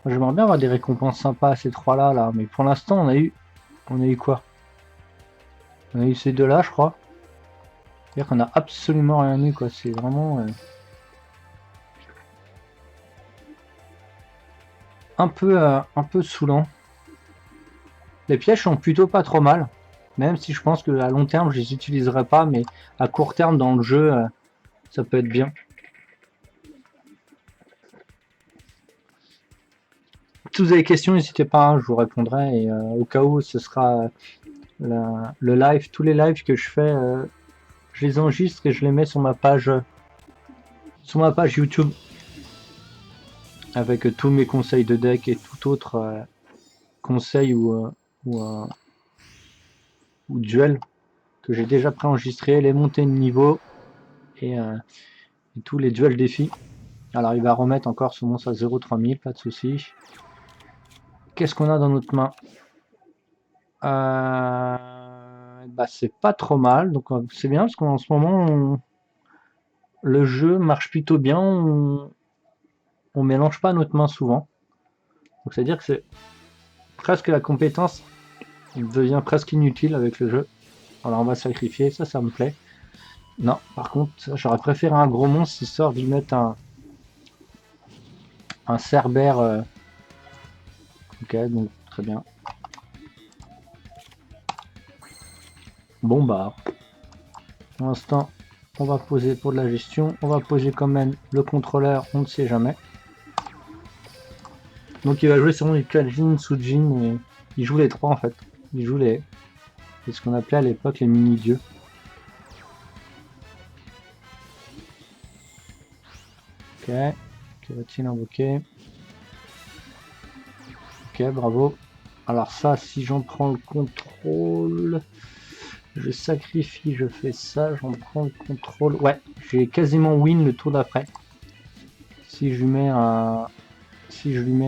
A: J'aimerais bien avoir des récompenses sympas à ces trois là, mais pour l'instant on a eu quoi? On a eu ces deux là, je crois. C'est-à-dire qu'on a absolument rien eu, quoi. C'est vraiment un peu saoulant. Les pièges sont plutôt pas trop mal, même si je pense que à long terme je les utiliserai pas, mais à court terme dans le jeu ça peut être bien. Si vous avez des questions, n'hésitez pas, hein, je vous répondrai, et au cas où ce sera le live, tous les lives que je fais, je les enregistre et je les mets sur ma page YouTube avec tous mes conseils de deck et tout autre conseil ou duel que j'ai déjà préenregistré, les montées de niveau et tous les duels défis. Alors il va remettre encore ce monstre à 0,3000, pas de souci. Qu'est-ce qu'on a dans notre main? Bah c'est pas trop mal, donc c'est bien parce qu'en ce moment le jeu marche plutôt bien, on mélange pas notre main souvent. Donc c'est à dire que c'est presque la compétence devient presque inutile avec le jeu. Alors on va sacrifier, ça me plaît. Non, par contre, j'aurais préféré un gros monstre histoire d'y mettre un Cerbère. Ok, donc très bien. Bon bah, pour l'instant, on va poser pour de la gestion. On va poser quand même le contrôleur, on ne sait jamais. Donc il va jouer sur les Kaljin, Sujin, et il joue les trois en fait. Il joue ce qu'on appelait à l'époque les mini-dieux. Ok, que va-t-il invoquer? Ok, bravo. Alors ça, si j'en prends le contrôle, je sacrifie, je fais ça, j'en prends le contrôle. Ouais, j'ai quasiment win le tour d'après. Si je lui mets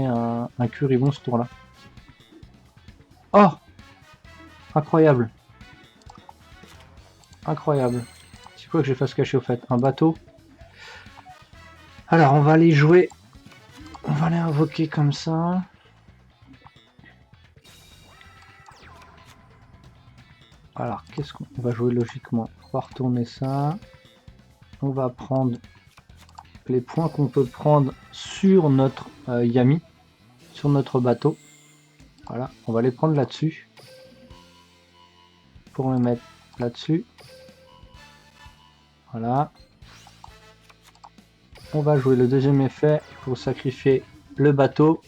A: un Curibon ce tour-là. Oh, incroyable. Incroyable. C'est quoi que je fasse cacher au fait? Un bateau. Alors on va aller jouer. On va aller invoquer comme ça. Alors qu'est-ce qu'on va jouer logiquement? On va retourner ça. On va prendre les points qu'on peut prendre sur notre Yami, sur notre bateau. Voilà, on va les prendre là-dessus. Pour les mettre là-dessus. Voilà. On va jouer le deuxième effet pour sacrifier le bateau.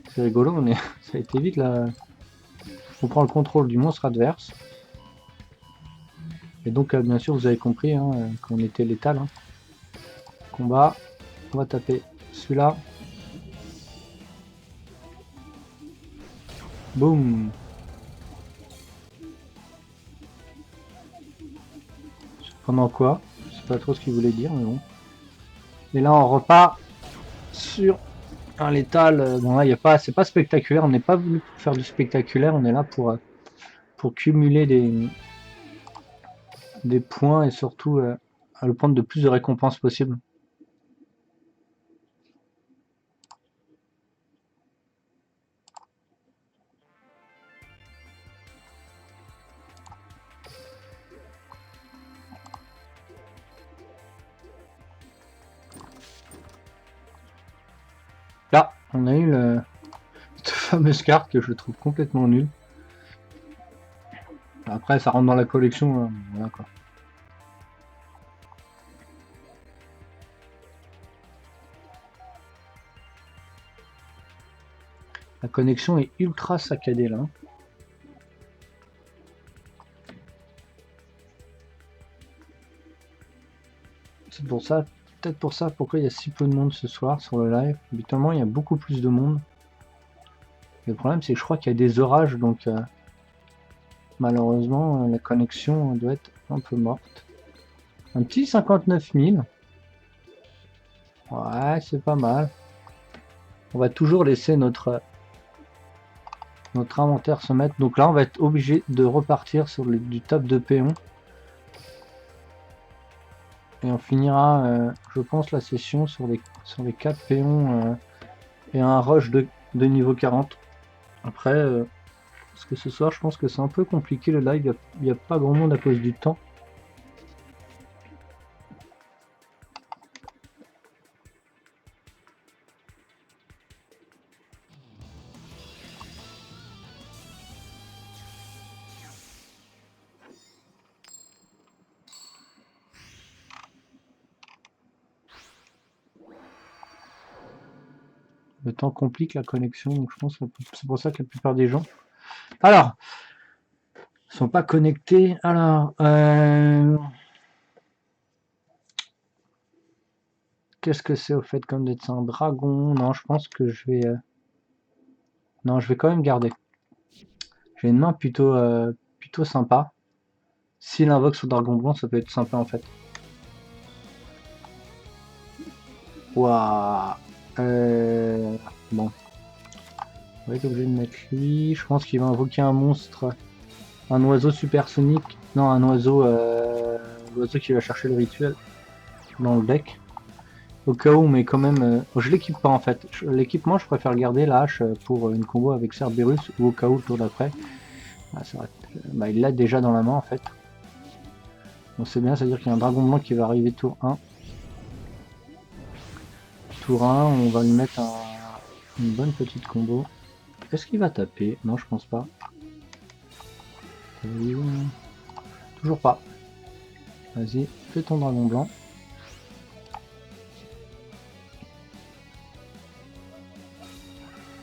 A: C'est rigolo, on est... ça a été vite là. On prend le contrôle du monstre adverse. Et donc bien sûr vous avez compris hein, qu'on était létal. Hein. Combat. On va taper celui-là. Boum. Pendant quoi? Je sais pas trop ce qu'il voulait dire, mais bon. Et là on repart sur un létal. Bon là c'est pas spectaculaire, on n'est pas venu pour faire du spectaculaire, on est là pour cumuler des points et surtout à le prendre de plus de récompenses possible. Là, on a eu cette fameuse carte que je trouve complètement nulle. Après, ça rentre dans la collection, hein, voilà quoi. La connexion est ultra saccadée là. C'est pour ça, peut-être pour ça, pourquoi il y a si peu de monde ce soir sur le live. Habituellement, il y a beaucoup plus de monde. Le problème, c'est que je crois qu'il y a des orages, donc malheureusement, la connexion doit être un peu morte. Un petit 59 000. Ouais, c'est pas mal. On va toujours laisser notre inventaire se mettre. Donc là, on va être obligé de repartir sur du top de péon. Et on finira, je pense, la session sur les 4 péons et un rush de niveau 40. Après, parce que ce soir, je pense que c'est un peu compliqué le live. Il n'y a pas grand monde à cause du temps. Le temps complique la connexion, donc je pense que c'est pour ça que la plupart des gens alors sont pas connectés. Alors qu'est-ce que c'est au fait comme d'être un dragon? Non, je pense que je vais non, je vais quand même garder. J'ai une main plutôt sympa. S'il invoque son dragon blanc, ça peut être sympa en fait. Waouh. Bon. On va être obligé de mettre lui. Je pense qu'il va invoquer un monstre. Un oiseau supersonique. Non, un oiseau. L'oiseau qui va chercher le rituel dans le deck. Au cas où, mais quand même. Je l'équipe pas en fait. L'équipement, je préfère garder la hache pour une combo avec Cerberus ou au cas où le tour d'après. Bah, il l'a déjà dans la main en fait. Donc c'est bien, c'est-à-dire qu'il y a un dragon blanc qui va arriver tour 1. Tour 1, on va lui mettre une bonne petite combo. Est-ce qu'il va taper? Non, je pense pas. Toujours pas. Vas-y, fais ton dragon blanc.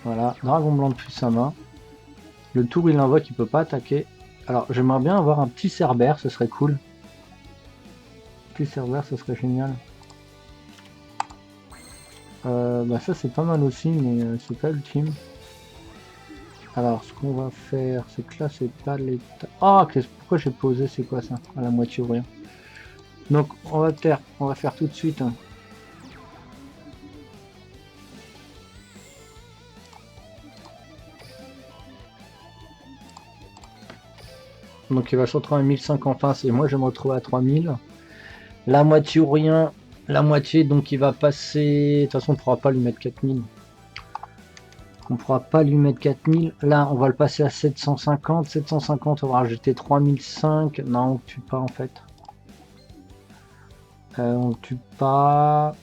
A: Voilà, dragon blanc depuis sa main. Le tour il invoque, il peut pas attaquer. Alors j'aimerais bien avoir un petit Cerbère, ce serait cool. Petit Cerbère, ce serait génial. Bah ça c'est pas mal aussi, mais c'est pas ultime. Alors ce qu'on va faire, c'est que là c'est pas l'état. Ah, pourquoi j'ai posé, c'est quoi ça? À la moitié ou rien. Donc on va faire tout de suite. Hein. Donc il va se retrouver à 1005 en face et moi je vais me retrouver à 3000. La moitié ou rien, la moitié donc il va passer. De toute façon on pourra pas lui mettre 4000. On pourra pas lui mettre 4000. Là on va le passer à 750. 750 on va rajouter 3005. Non on tue pas en fait. On tue pas.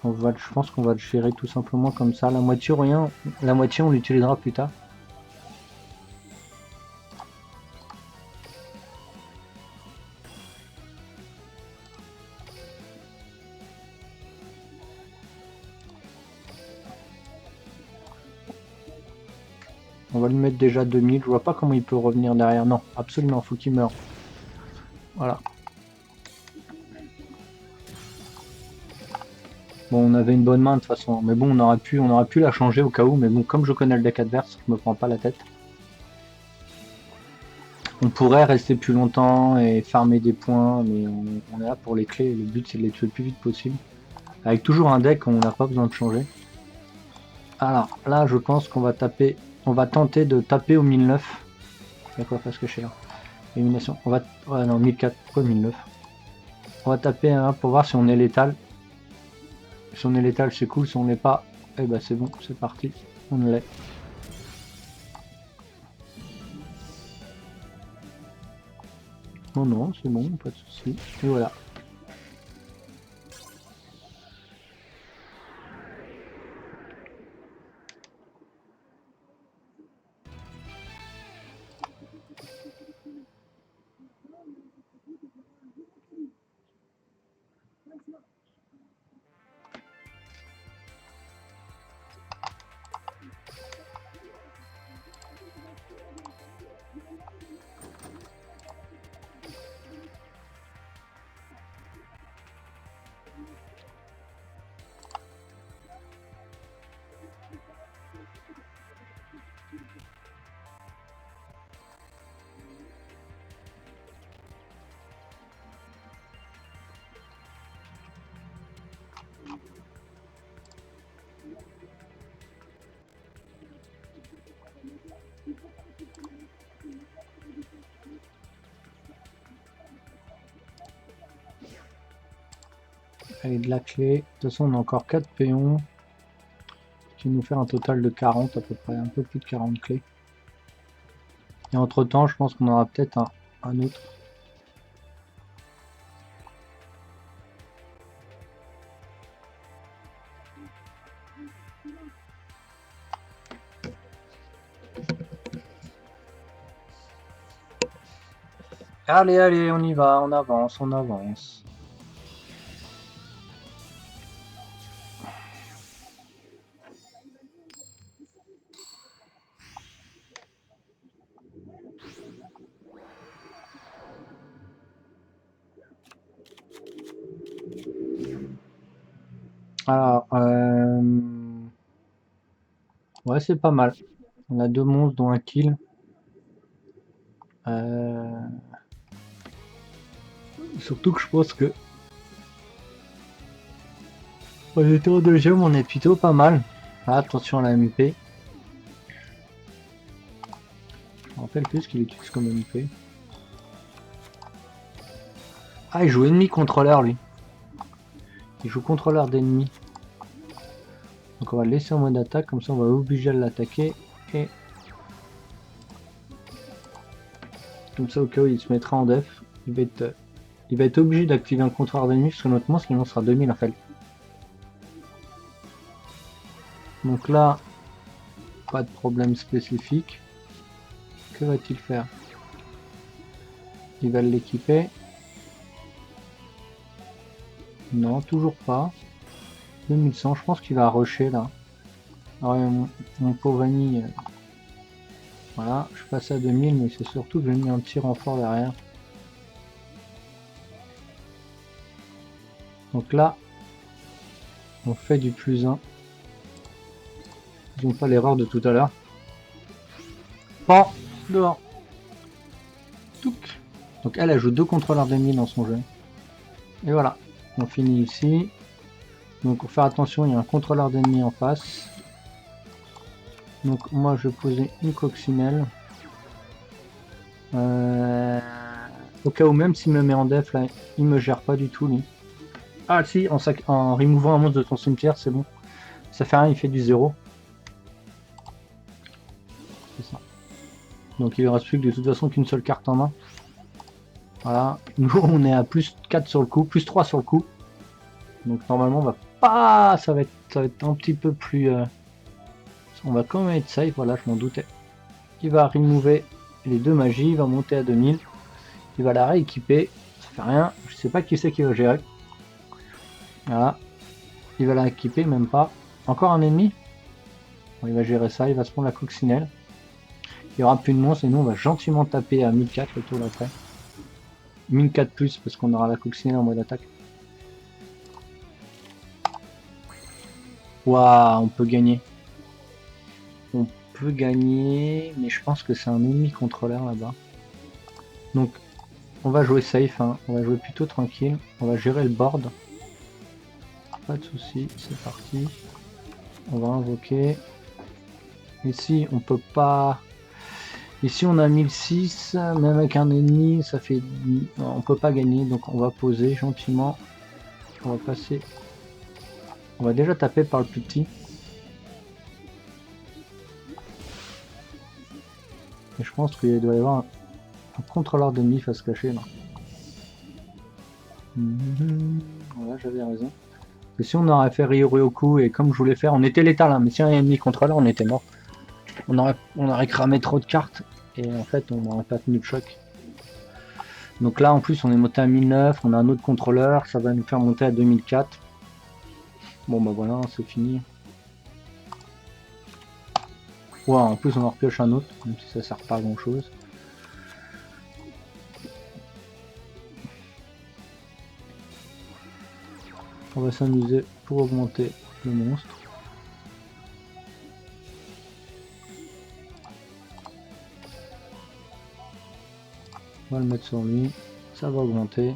A: Je pense qu'on va le gérer tout simplement comme ça. La moitié ou rien. La moitié on l'utilisera plus tard. On va lui mettre déjà 2000. Je vois pas comment il peut revenir derrière. Non, absolument, faut qu'il meure. Voilà. Bon, on avait une bonne main de toute façon. Mais bon, on aurait pu la changer au cas où. Mais bon, comme je connais le deck adverse, je me prends pas la tête. On pourrait rester plus longtemps et farmer des points. Mais on est là pour les clés. Le but, c'est de les tuer le plus vite possible. Avec toujours un deck, on n'a pas besoin de changer. Alors, là, je pense qu'on va taper... On va tenter de taper au 1009. D'accord, parce que cher. Élimination. On va... Ouais, non, 1004. Pourquoi 1009? On va taper un pour voir si on est létal. Si on est létal, c'est cool. Si on n'est pas, eh ben c'est bon, c'est parti. On l'est. Non, non, c'est bon, pas de souci. Et voilà. Et de la clé. De toute façon, on a encore 4 péons. Ce qui nous fait un total de 40 à peu près. Un peu plus de 40 clés. Et entre temps, je pense qu'on aura peut-être un autre. Allez, allez, on y va, on avance, on avance. Alors, ouais, c'est pas mal. On a 2 monstres dont un kill. Surtout que je pense que on était en deuxième, on est plutôt pas mal. Ah, attention à la MP. Je me rappelle plus ce qu'il utilise comme MP. Ah, il joue ennemi contrôleur lui. Il joue contrôleur d'ennemi. Donc on va le laisser en mode attaque, comme ça on va obliger à l'attaquer. Et comme ça au cas où il se mettra en def, il va être obligé d'activer un contrôleur d'ennemi parce que notre monstre il lancera 2000 en fait. Donc là, pas de problème spécifique. Que va-t-il faire? Il va l'équiper. Non, toujours pas. 2100, je pense qu'il va rusher là. Alors, mon pauvre ami, voilà, je passe à 2000, mais c'est surtout que j'ai mis un petit renfort derrière. Donc là, on fait du +1. Ils n'ont pas l'erreur de tout à l'heure. Bon, dehors. Touc. Donc elle joue 2 contrôleurs d'ennemis dans son jeu. Et voilà, on finit ici. Donc pour faire attention, il y a un contrôleur d'ennemis en face. Donc moi je vais poser une coccinelle. Au cas où même s'il me met en def là, il me gère pas du tout lui. Ah si, en removant un monstre de ton cimetière, c'est bon. Ça fait rien, il fait du 0. C'est ça. Donc il ne reste plus que de toute façon qu'une seule carte en main. Voilà. Nous on est à plus 4 sur le coup, plus 3 sur le coup. Donc normalement on va pas. Ça va être un petit peu plus. On va quand même être safe, voilà, je m'en doutais. Il va remover les 2 magies, il va monter à 2000. Il va la rééquiper. Ça fait rien. Je sais pas qui c'est qui va gérer. Voilà. Il va la rééquiper, même pas. Encore un ennemi. Bon, il va gérer ça, il va se prendre la coccinelle. Il n'y aura plus de monstres et nous on va gentiment taper à 1004 le tour d'après. 1004 plus parce qu'on aura la coccinelle en mode attaque. Waouh, on peut gagner. On peut gagner, mais je pense que c'est un ennemi contrôleur là-bas. Donc on va jouer safe, hein. On va jouer plutôt tranquille. On va gérer le board. Pas de soucis, c'est parti. On va invoquer. Ici on peut pas. Ici on a 1006, même avec un ennemi, ça fait. On peut pas gagner, donc on va poser gentiment. On va passer. On va déjà taper par le plus petit. Et je pense qu'il doit y avoir un contrôleur d'ennemi face cachée là. Voilà, j'avais raison. Et si on aurait fait Ryoryoku et comme je voulais faire, on était létal, hein, mais si on avait mis contrôleur, on était mort. On aurait cramé trop de cartes et en fait on n'aurait pas tenu le choc. Donc là en plus on est monté à 1009, on a un autre contrôleur, ça va nous faire monter à 2004. Bon bah voilà, c'est fini. Ouais, en plus on en repioche un autre, même si ça sert pas à grand chose. On va s'amuser pour augmenter le monstre. On va le mettre sur lui, ça va augmenter.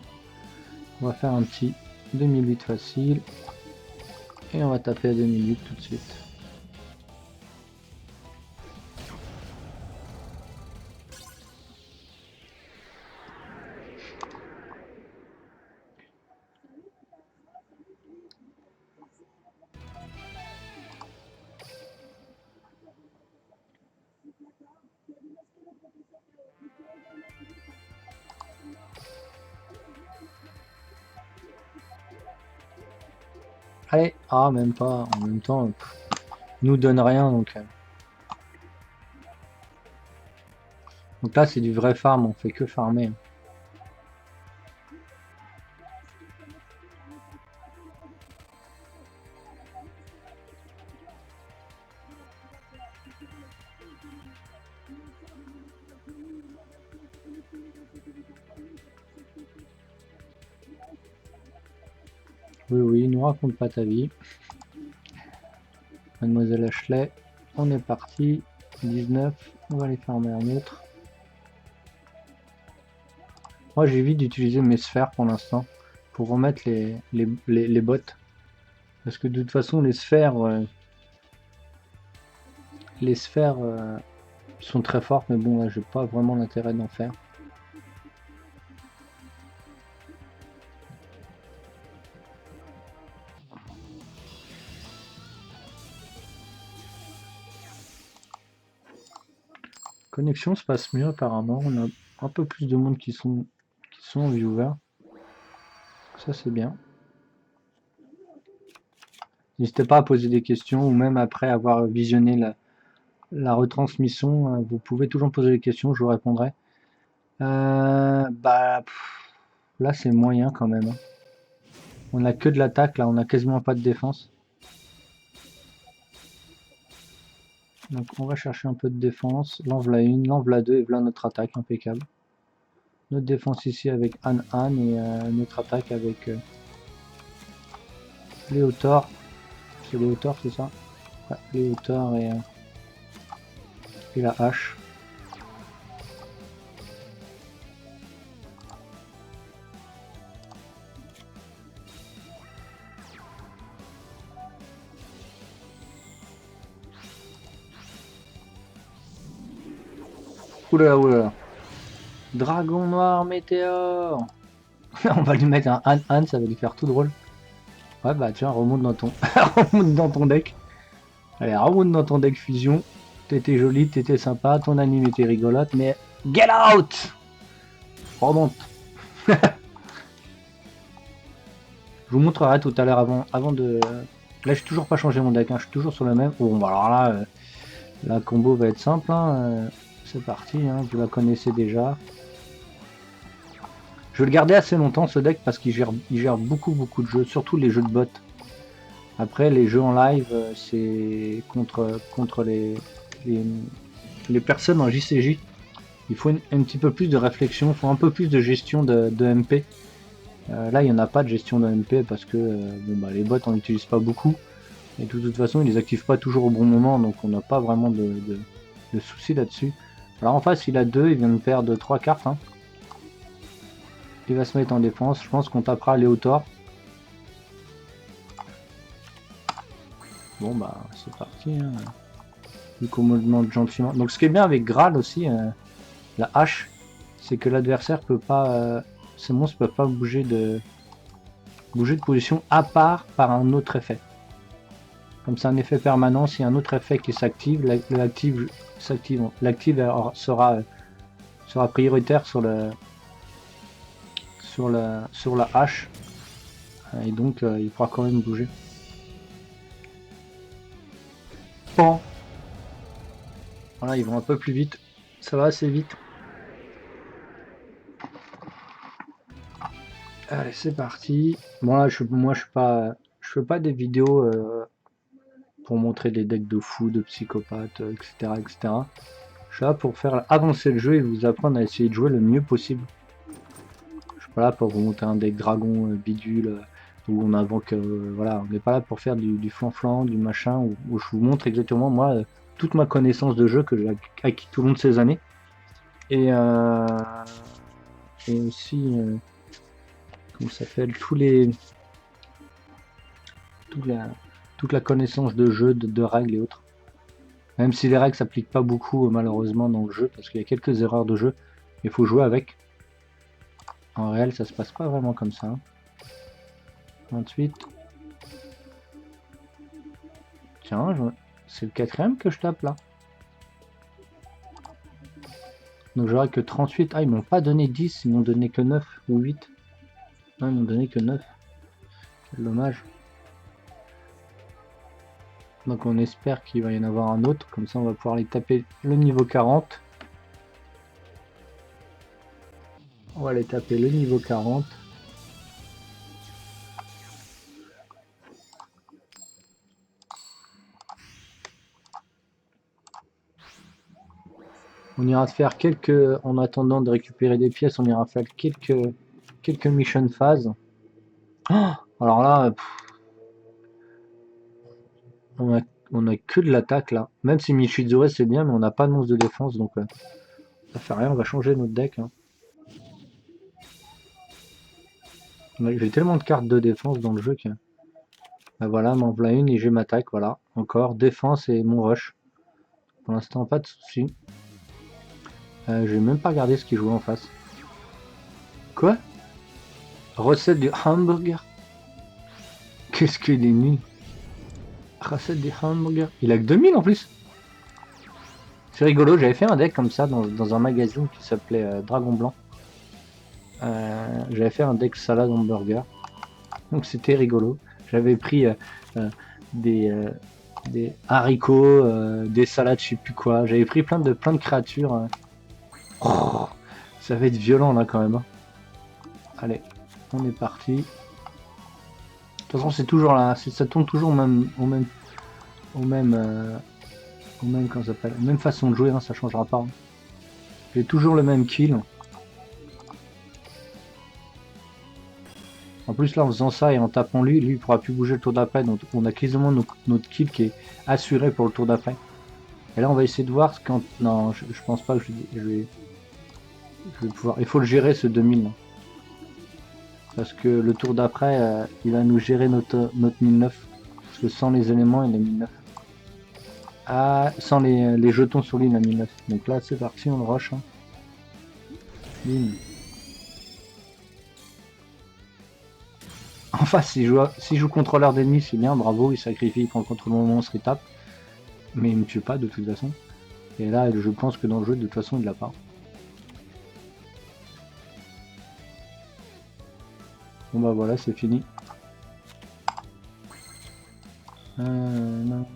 A: On va faire un petit 2008 facile. Et on va taper à 2008 tout de suite. Allez, ah même pas, en même temps, nous donne rien donc là c'est du vrai farm, on fait que farmer. Oui, oui, nous raconte pas ta vie. Mademoiselle Ashley, on est parti. 19, on va aller farmer un autre. Moi j'évite d'utiliser mes sphères pour l'instant, pour remettre les bottes. Parce que de toute façon les sphères sont très fortes, mais bon là j'ai pas vraiment l'intérêt d'en faire. Connexion se passe mieux apparemment, on a un peu plus de monde qui sont en viewer. Ça c'est bien. N'hésitez pas à poser des questions ou même après avoir visionné la retransmission, vous pouvez toujours me poser des questions, je vous répondrai. Là c'est moyen quand même, hein. On a que de l'attaque là, on a quasiment pas de défense. Donc on va chercher un peu de défense. Là v'là une, là v'là deux et voilà notre attaque, impeccable. Notre défense ici avec Anne et notre attaque avec Léotor. C'est Léotor, c'est ça? Ouais, Léotor et la hache. Oula oula. Dragon noir météore. On va lui mettre un Anne, ça va lui faire tout drôle. Ouais bah tiens, remonte dans ton remonte dans ton deck. Allez, remonte dans ton deck fusion. T'étais jolie, t'étais sympa, ton anime était rigolote, mais get out! Remonte. Je vous montrerai tout à l'heure avant de. Là j'ai toujours pas changé mon deck, hein. Je suis toujours sur le même. Bon bah alors là, la combo va être simple, hein. C'est parti, hein. Vous la connaissez déjà. Je vais le garder assez longtemps ce deck parce qu'il gère beaucoup de jeux, surtout les jeux de bot. Après les jeux en live, c'est contre les personnes en JCJ. Il faut un petit peu plus de réflexion, il faut un peu plus de gestion de MP. Là il n'y en a pas de gestion de MP parce que les bots on n'utilise pas beaucoup. Et de toute façon ils les activent pas toujours au bon moment, donc on n'a pas vraiment de soucis là-dessus. Alors en face il a 2, il vient de perdre 3 cartes, hein. Il va se mettre en défense, je pense qu'on tapera Léotor. Bon bah c'est parti, hein. Vu qu'on me demande gentiment. Donc ce qui est bien avec Graal aussi, la hache, c'est que l'adversaire peut pas. Ces monstres peuvent pas bouger de position à part par un autre effet. Comme c'est un effet permanent, s'il y a un autre effet qui s'active, l'active sera prioritaire sur la hache. Et donc il pourra quand même bouger. Bon. Voilà, ils vont un peu plus vite. Ça va assez vite. Allez, c'est parti. Bon là, moi je fais pas des vidéos pour montrer des decks de fous, de psychopathes, etc., etc. Je suis là pour faire avancer le jeu et vous apprendre à essayer de jouer le mieux possible. Je suis pas là pour vous montrer un deck dragon bidule où on invoque, voilà, on n'est pas là pour faire du flan-flan, du machin, où je vous montre exactement moi toute ma connaissance de jeu que j'ai acquis tout le long de ces années. Et aussi comment ça s'appelle, toute la connaissance de jeu, de règles et autres. Même si les règles s'appliquent pas beaucoup malheureusement dans le jeu, parce qu'il y a quelques erreurs de jeu, il faut jouer avec. En réel, ça se passe pas vraiment comme ça, hein. 28. Tiens, c'est le 4ème que je tape là. Donc j'aurais que 38. Ah, ils m'ont pas donné 10, ils m'ont donné que 9 ou 8. Non, ils m'ont donné que 9. Quel dommage. Donc on espère qu'il va y en avoir un autre, comme ça on va pouvoir aller taper le niveau 40. On va aller taper le niveau 40. On ira faire quelques, en attendant de récupérer des pièces, on ira faire quelques mission phases. Oh, alors là, on a que de l'attaque là. Même si Michizore c'est bien, mais on n'a pas de monstre de défense, donc ça fait rien, on va changer notre deck. Hein. J'ai tellement de cartes de défense dans le jeu que... Ben voilà, m'en voilà une et j'ai m'attaque, voilà. Encore, défense et mon rush. Pour l'instant, pas de soucis. Je vais même pas regarder ce qu'il joue en face. Quoi? Recette du hamburger? Qu'est-ce qu'il est nul? Recette du hamburger. Il a que 2000 en plus. C'est rigolo, j'avais fait un deck comme ça dans un magazine qui s'appelait Dragon Blanc. J'avais fait un deck salade hamburger. Donc c'était rigolo. J'avais pris des, des haricots, des salades, je sais plus quoi. J'avais pris plein de créatures. Oh, ça va être violent là quand même. Hein. Allez, on est parti. De toute façon, c'est toujours là, ça tombe toujours au même, comment ça s'appelle, même façon de jouer, hein, ça changera pas. Hein. J'ai toujours le même kill. En plus là, en faisant ça et en tapant lui, il pourra plus bouger le tour d'après, donc on a quasiment notre kill qui est assuré pour le tour d'après. Et là, on va essayer de voir quand. Non, je pense pas que je vais pouvoir. Il faut le gérer ce 2000. Là. Parce que le tour d'après, il va nous gérer notre 1009. Parce que sans les éléments, il a 1009. Ah, sans les jetons sur lui, il a 1009. Donc là, c'est parti, on le rush. Hein. Bim. Enfin, s'il joue contrôleur d'ennemis, c'est bien, bravo, il sacrifie, il prend le contrôle de mon monstre, il tape. Mais il me tue pas de toute façon. Et là, je pense que dans le jeu, de toute façon, il l'a pas. Bon bah voilà, c'est fini. Non.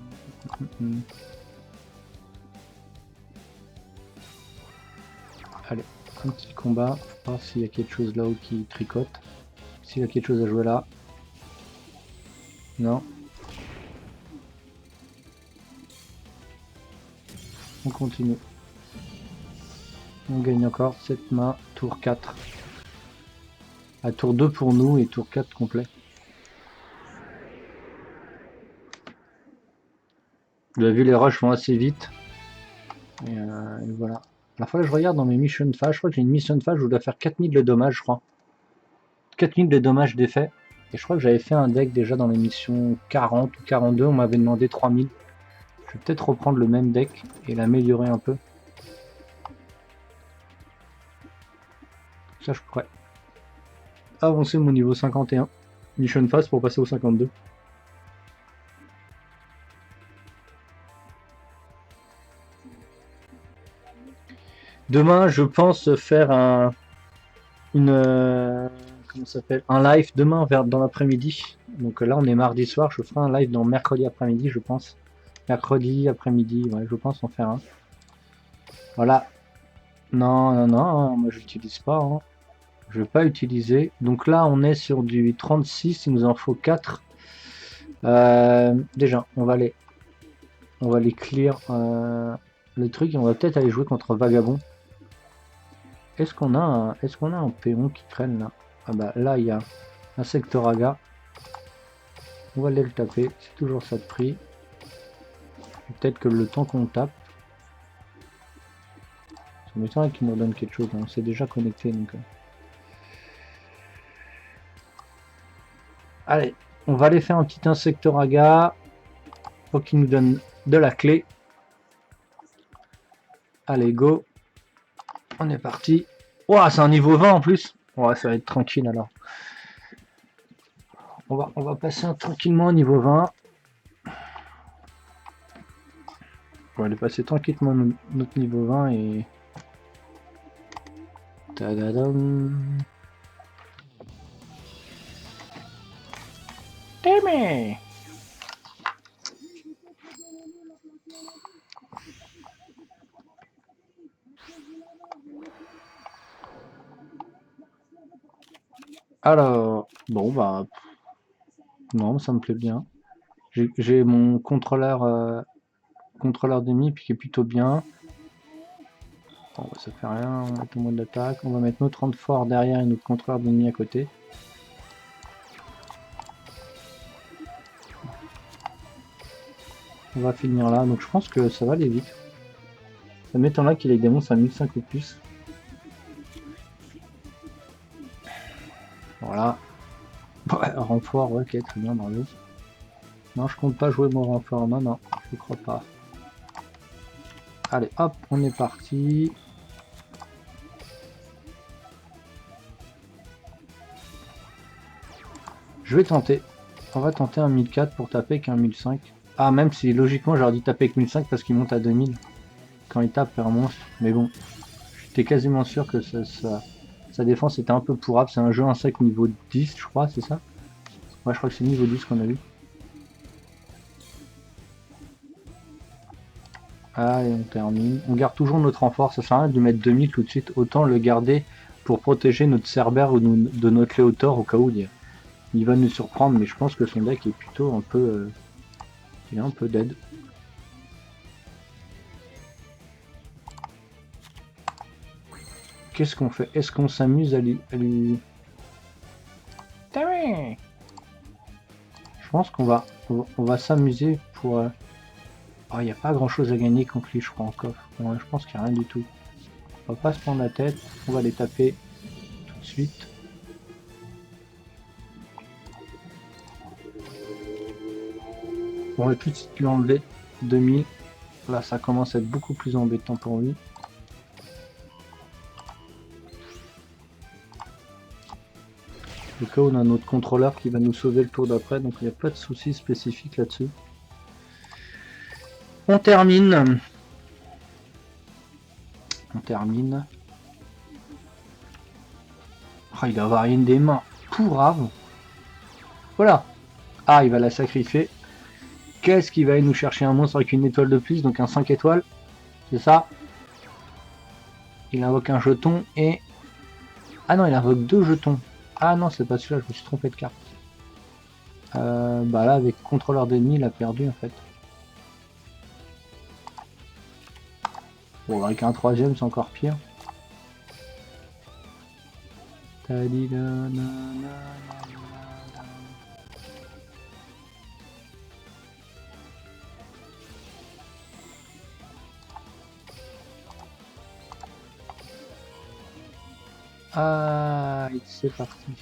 A: Allez, un petit combat, pour voir s'il y a quelque chose là-haut qui tricote. S'il y a quelque chose à jouer là. Non. On continue. On gagne encore 7 mains, tour 4. À tour 2 pour nous et tour 4 complet. Vous avez vu, les rushs vont assez vite. Et voilà. La fois là, je regarde dans mes missions de phase, je crois que j'ai une mission de phase, je dois faire 4000 de dommages, je crois. 4000 de dommages d'effet. Et je crois que j'avais fait un deck déjà dans les missions 40 ou 42, on m'avait demandé 3000. Je vais peut-être reprendre le même deck et l'améliorer un peu. Ça, je pourrais avancer mon niveau 51. Mission phase pour passer au 52. Demain, je pense faire comment ça s'appelle, un live demain dans l'après-midi. Donc là, on est mardi soir. Je ferai un live dans mercredi après-midi, je pense. Mercredi après-midi, ouais, je pense en faire un. Voilà. Non, non, non, hein, moi j'utilise pas. Hein. Je vais pas utiliser. Donc là, on est sur du 36. Il nous en faut 4. Déjà, on va aller clear le truc et on va peut-être aller jouer contre Vagabond. Est-ce qu'on a un péon qui traîne là? Ah bah là il y a un Sectoraga. On va aller le taper, c'est toujours ça de prix. Peut-être que le temps qu'on tape. Ça m'étonnerait qu'il nous donne quelque chose, on s'est déjà connecté donc. Allez, on va aller faire un petit Insectoraga. Faut qu'il nous donne de la clé. Allez, go. On est parti. Ouah, c'est un niveau 20 en plus. Ouais, ça va être tranquille alors. On va passer tranquillement au niveau 20. On va aller passer tranquillement notre niveau 20 et... Tadadam. Aimé. Alors, bon bah, non, ça me plaît bien. J'ai mon contrôleur d'ennemi qui est plutôt bien. Bon, bah, ça fait rien, on va mettre le mode d'attaque. On va mettre notre renfort derrière et notre contrôleur d'ennemi à côté. On va finir là, donc je pense que ça va aller vite. Ça m'étonnerait qu'il ait des monstres à 1005 ou plus. Voilà. Ouais, renfort, ok, très bien, bravo. Non, je compte pas jouer mon renfort, non, non, je crois pas. Allez, hop, on est parti. Je vais tenter. On va tenter un 1004 pour taper qu'un 1005. Ah, même si logiquement j'aurais dû taper avec 1005 parce qu'il monte à 2000 quand il tape un monstre. Mais bon, j'étais quasiment sûr que sa défense était un peu pourrable. C'est un jeu insecte niveau 10, je crois, c'est ça? Ouais, je crois que c'est niveau 10 qu'on a vu. Allez, on termine. On garde toujours notre renfort. Ça sert à rien de lui mettre 2000 tout de suite. Autant le garder pour protéger notre Cerbère ou de notre Léotor au cas où il va nous surprendre. Mais je pense que son deck est plutôt un peu... il est un peu dead. Qu'est-ce qu'on fait? Est-ce qu'on s'amuse à lui... Je pense on va s'amuser pour... Oh, il n'y a pas grand-chose à gagner contre lui, je crois, en coffre. Ouais, je pense qu'il n'y a rien du tout. On va pas se prendre la tête. On va les taper tout de suite. On va tout de suite lui enlever 2000. Là, ça commence à être beaucoup plus embêtant pour lui. Au cas où on a notre contrôleur qui va nous sauver le tour d'après, donc il n'y a pas de souci spécifique là-dessus. On termine. On termine. Oh, il va avoir une des mains pourrave. Voilà. Ah, il va la sacrifier. Qu'est-ce qu'il va aller nous chercher un monstre avec une étoile de plus, donc un 5 étoiles. C'est ça. Il invoque un jeton et... Ah non, il invoque 2 jetons. Ah non, c'est pas celui-là, je me suis trompé de carte. Bah là, avec contrôleur d'ennemi, il a perdu en fait. Bon, avec un troisième, c'est encore pire. Ah, c'est parti.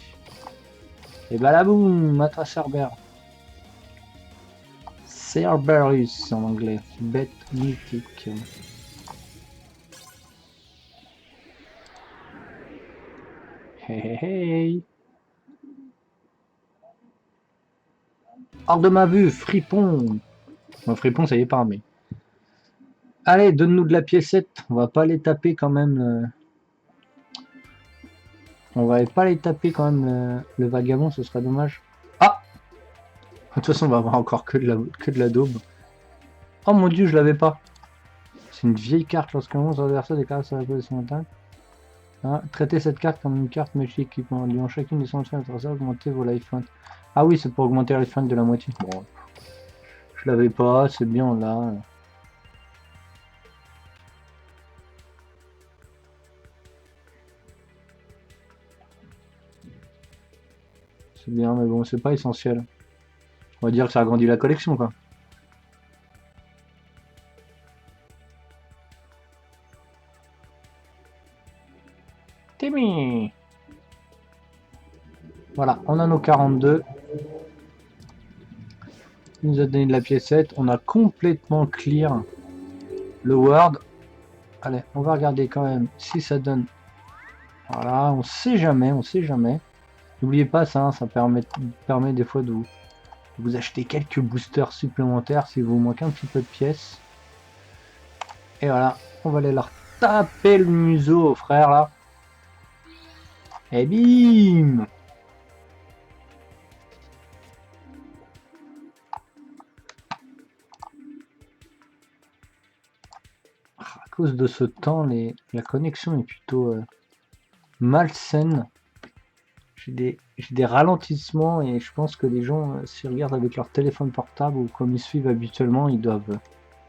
A: Et bah là, boum, Matra Cerber. Cerberus en anglais. Bête mythique. Hey, hey, hey. Hors de ma vue, fripon. Bon, fripon, ça y est pas, mais... Allez, donne-nous de la piécette. On va pas les taper quand même. On va pas les taper quand même le vagabond, ce serait dommage. Ah! De toute façon, on va avoir encore que de la daube. Oh mon dieu, je l'avais pas. C'est une vieille carte lorsqu'un monstre adversaire des cartes sur la position d'attaque. Hein, traitez cette carte comme une carte magique qui peut en chacune des sanctions adversaires augmenter vos life points. Ah oui, c'est pour augmenter la life points de la moitié. Bon, je l'avais pas, c'est bien là. C'est bien, mais bon, c'est pas essentiel. On va dire que ça agrandit la collection, quoi. Timmy! Voilà, on a nos 42. Il nous a donné de la piécette. On a complètement clear le Word. Allez, on va regarder quand même si ça donne. Voilà, on sait jamais, on sait jamais. N'oubliez pas ça, hein, ça permet des fois de vous acheter quelques boosters supplémentaires si vous manquez un petit peu de pièces. Et voilà, on va aller leur taper le museau aux frères là. Et bim! À cause de ce temps, la connexion est plutôt malsaine. J'ai des ralentissements et je pense que les gens, s'ils regardent avec leur téléphone portable ou comme ils suivent habituellement,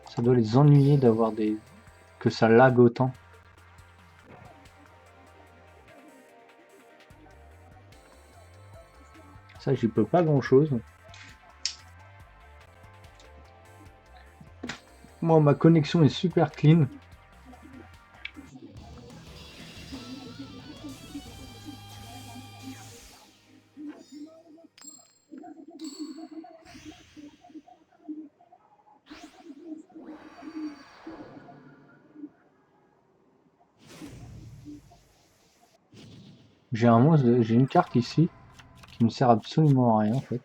A: ça doit les ennuyer d'avoir que ça lag autant. Ça, j'y peux pas grand chose. Moi, ma connexion est super clean. J'ai une carte ici qui ne sert absolument à rien en fait.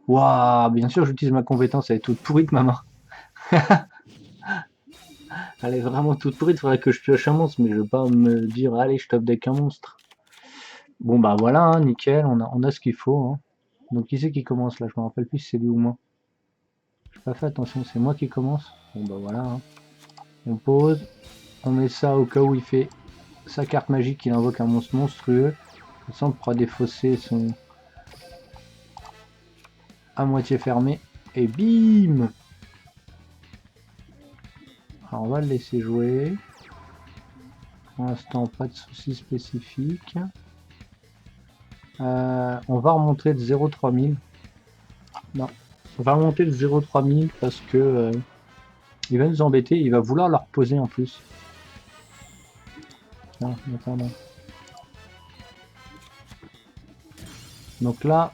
A: Waouh, bien sûr, j'utilise ma compétence, elle est toute pourrite, ma main. Elle est vraiment toute pourrite, faudrait que je pioche un monstre, mais je veux pas me dire, allez, je top deck un monstre. Bon, bah voilà, hein, nickel, on a ce qu'il faut. Hein. Donc, qui c'est qui commence là? Je me rappelle plus si c'est lui ou moi. J'ai pas fait attention, c'est moi qui commence. Bon, bah voilà. Hein. On pose, on met ça au cas où il fait sa carte magique, il invoque un monstre monstrueux. Comme ça, on pourra défausser son à moitié fermé. Et bim! Alors, on va le laisser jouer. Pour l'instant, pas de soucis spécifiques. On va remonter de 0,3000. Non, on va remonter de 0,3000 parce que il va nous embêter. Il va vouloir leur poser en plus. Non, attends. Donc là,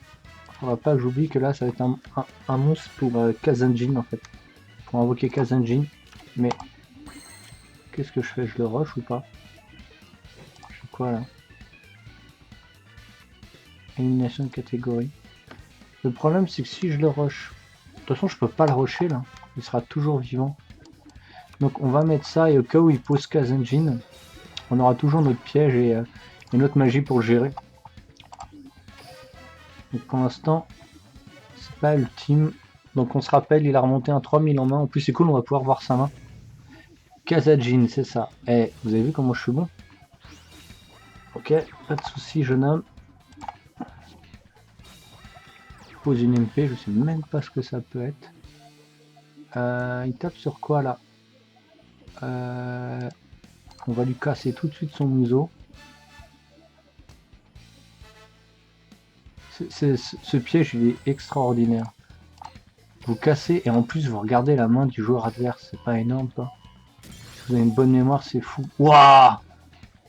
A: faudra pas que j'oublie que là, ça va être un monstre pour Kazanjin en fait. Pour invoquer Kazanjin. Mais qu'est-ce que je fais? Je le rush ou pas? Je fais quoi là? Élimination de catégorie. Le problème c'est que si je le rush, de toute façon je peux pas le rusher là. Il sera toujours vivant. Donc on va mettre ça et au cas où il pose Kazanjin, on aura toujours notre piège et notre magie pour le gérer. Donc pour l'instant, c'est pas ultime. Donc on se rappelle, il a remonté un 3000 en main. En plus c'est cool, on va pouvoir voir sa main. Kazanjin, c'est ça. Eh, vous avez vu comment je suis bon? Ok, pas de soucis, jeune homme. Pose une MP, je sais même pas ce que ça peut être. Il tape sur quoi là? On va lui casser tout de suite son museau. Ce piège il est extraordinaire. Vous cassez et en plus vous regardez la main du joueur adverse, c'est pas énorme pas? Si vous avez une bonne mémoire, c'est fou. Waouh!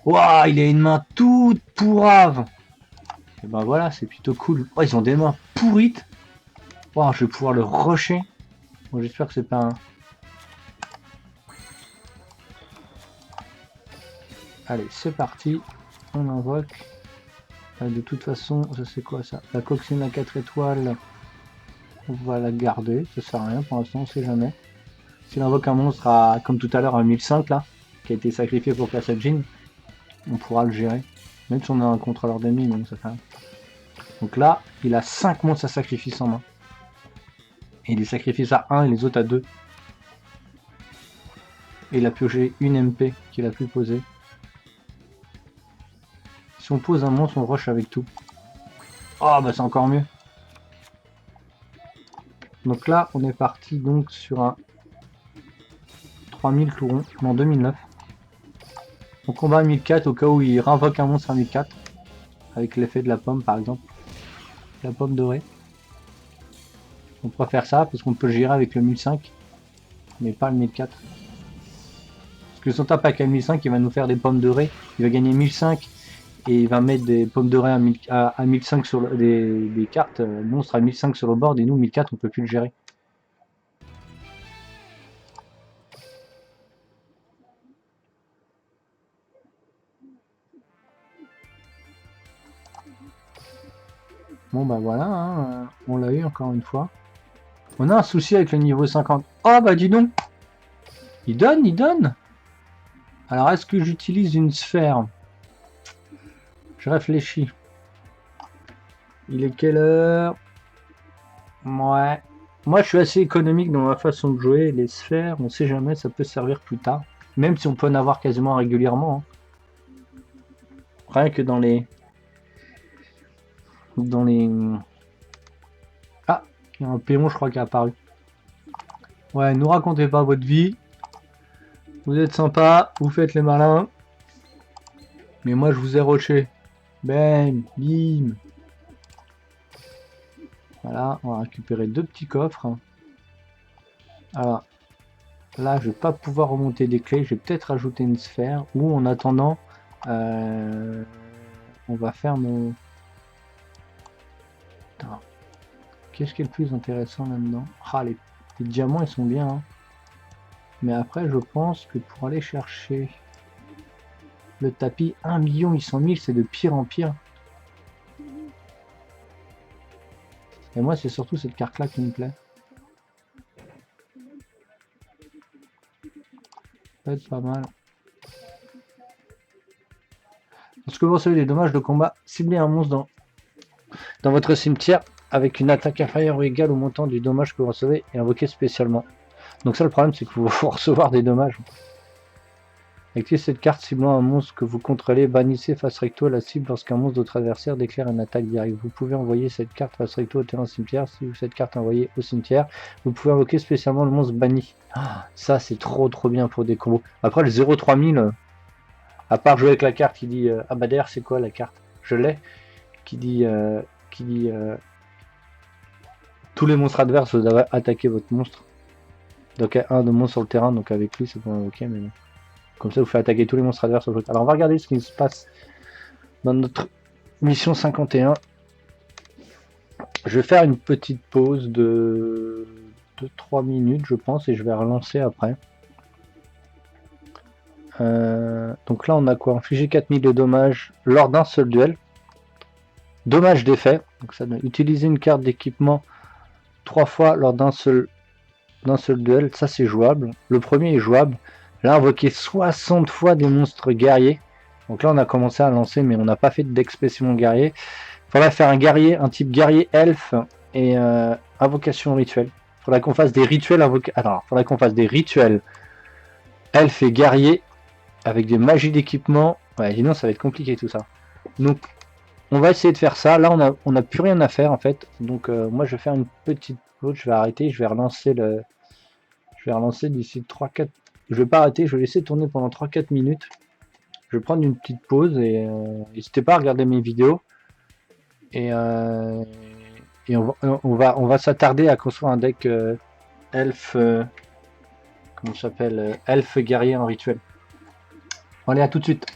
A: Waouh, il a une main toute pourrave! Et ben voilà, c'est plutôt cool. Oh, ils ont des mains pourrites. Waouh, je vais pouvoir le rusher. Bon, j'espère que c'est pas un... Allez, c'est parti. On invoque. De toute façon, ça c'est quoi ça? La coccinelle à 4 étoiles. On va la garder. Ça sert à rien pour l'instant, on sait jamais. S'il invoque un monstre à, comme tout à l'heure, à 1005 là, qui a été sacrifié pour Kazanjin, on pourra le gérer. Même si on a un contrôleur d'ennemis, mais ça fait rien. Donc là, il a 5 monstres à sacrifice en main. Et il les sacrifie à 1 et les autres à 2. Et il a pioché une MP qu'il a pu poser. Si on pose un monstre, on rush avec tout. Oh bah c'est encore mieux. Donc là, on est parti donc sur un 3000 Clouron, en 2009. On combat à 1004 au cas où il réinvoque un monstre à 1004. Avec l'effet de la pomme par exemple. La pomme dorée. On pourra faire ça parce qu'on peut le gérer avec le 1005. Mais pas le 1004. Parce que son tape avec le 1005, il va nous faire des pommes dorées. Il va gagner 1005 et il va mettre des pommes dorées à 1005 sur des cartes monstres à 1005 sur le board et nous 1004 on peut plus le gérer. Bon bah voilà, hein, on l'a eu encore une fois. On a un souci avec le niveau 50. Oh bah dis donc! Il donne! Alors est-ce que j'utilise une sphère? Je réfléchis. Il est quelle heure? Ouais. Moi je suis assez économique dans ma façon de jouer. Les sphères, on sait jamais, ça peut servir plus tard. Même si on peut en avoir quasiment régulièrement. Hein. Rien que dans les dans les... Ah, il y a un péon, je crois, qui est apparu. Ouais, nous racontez pas votre vie. Vous êtes sympa, vous faites les malins. Mais moi, je vous ai roché. Bam, bim. Voilà, on va récupérer 2 petits coffres. Alors, là, je vais pas pouvoir remonter des clés. Je vais peut-être rajouter une sphère. Ou en attendant, on va faire mon... Qu'est-ce qui est le plus intéressant là-dedans? Ah, les diamants, ils sont bien. Hein. Mais après, je pense que pour aller chercher le tapis 1 800 000, c'est de pire en pire. Et moi, c'est surtout cette carte-là qui me plaît. Ça peut être pas mal. Lorsque vous recevez des dommages de combat, ciblez un monstre dans votre cimetière avec une attaque inférieure ou égale au montant du dommage que vous recevez et invoquez spécialement. Donc ça, le problème, c'est que vous faut recevoir des dommages. Activez cette carte ciblant un monstre que vous contrôlez, bannissez face recto la cible lorsqu'un monstre de votre adversaire déclare une attaque directe. Vous pouvez envoyer cette carte face recto au terrain cimetière. Si vous cette carte envoyée au cimetière, vous pouvez invoquer spécialement le monstre banni. Ah, ça, c'est trop bien pour des combos. Après, le 0-3000, à part jouer avec la carte qui dit ah bah d'ailleurs, c'est quoi la carte? Je l'ai. Qui dit tous les monstres adverses, vous avez attaqué votre monstre. Donc, un de monstres sur le terrain, donc avec lui, c'est pour invoquer, mais bon. Comme ça, vous faites attaquer tous les monstres adverses. Alors, on va regarder ce qui se passe dans notre mission 51. Je vais faire une petite pause de 3 minutes, je pense, et je vais relancer après. Donc là, on a quoi? Infliger 4000 de dommages lors d'un seul duel. Dommage d'effet. Donc ça doit utiliser une carte d'équipement 3 fois lors d'un seul duel. Ça, c'est jouable. Le premier est jouable. Là, invoquer 60 fois des monstres guerriers. Donc là, on a commencé à lancer, mais on n'a pas fait d'expression guerrier. Il faudrait faire un guerrier, un type guerrier elfe et invocation rituelle. Il faudrait qu'on fasse des rituels Alors, faudrait qu'on fasse des rituels elfe et guerrier avec des magies d'équipement. Ouais, sinon ça va être compliqué tout ça. Donc, on va essayer de faire ça. Là, on a plus rien à faire en fait. Donc, moi, je vais faire une petite pause. Je vais arrêter. Je vais relancer d'ici 3-4. Je vais pas arrêter. Je vais laisser tourner pendant 3-4 minutes. Je vais prendre une petite pause et n'hésitez pas à regarder mes vidéos. Et on va s'attarder à construire un deck elfe, comment ça s'appelle, elfe guerrier en rituel. Allez, à tout de suite.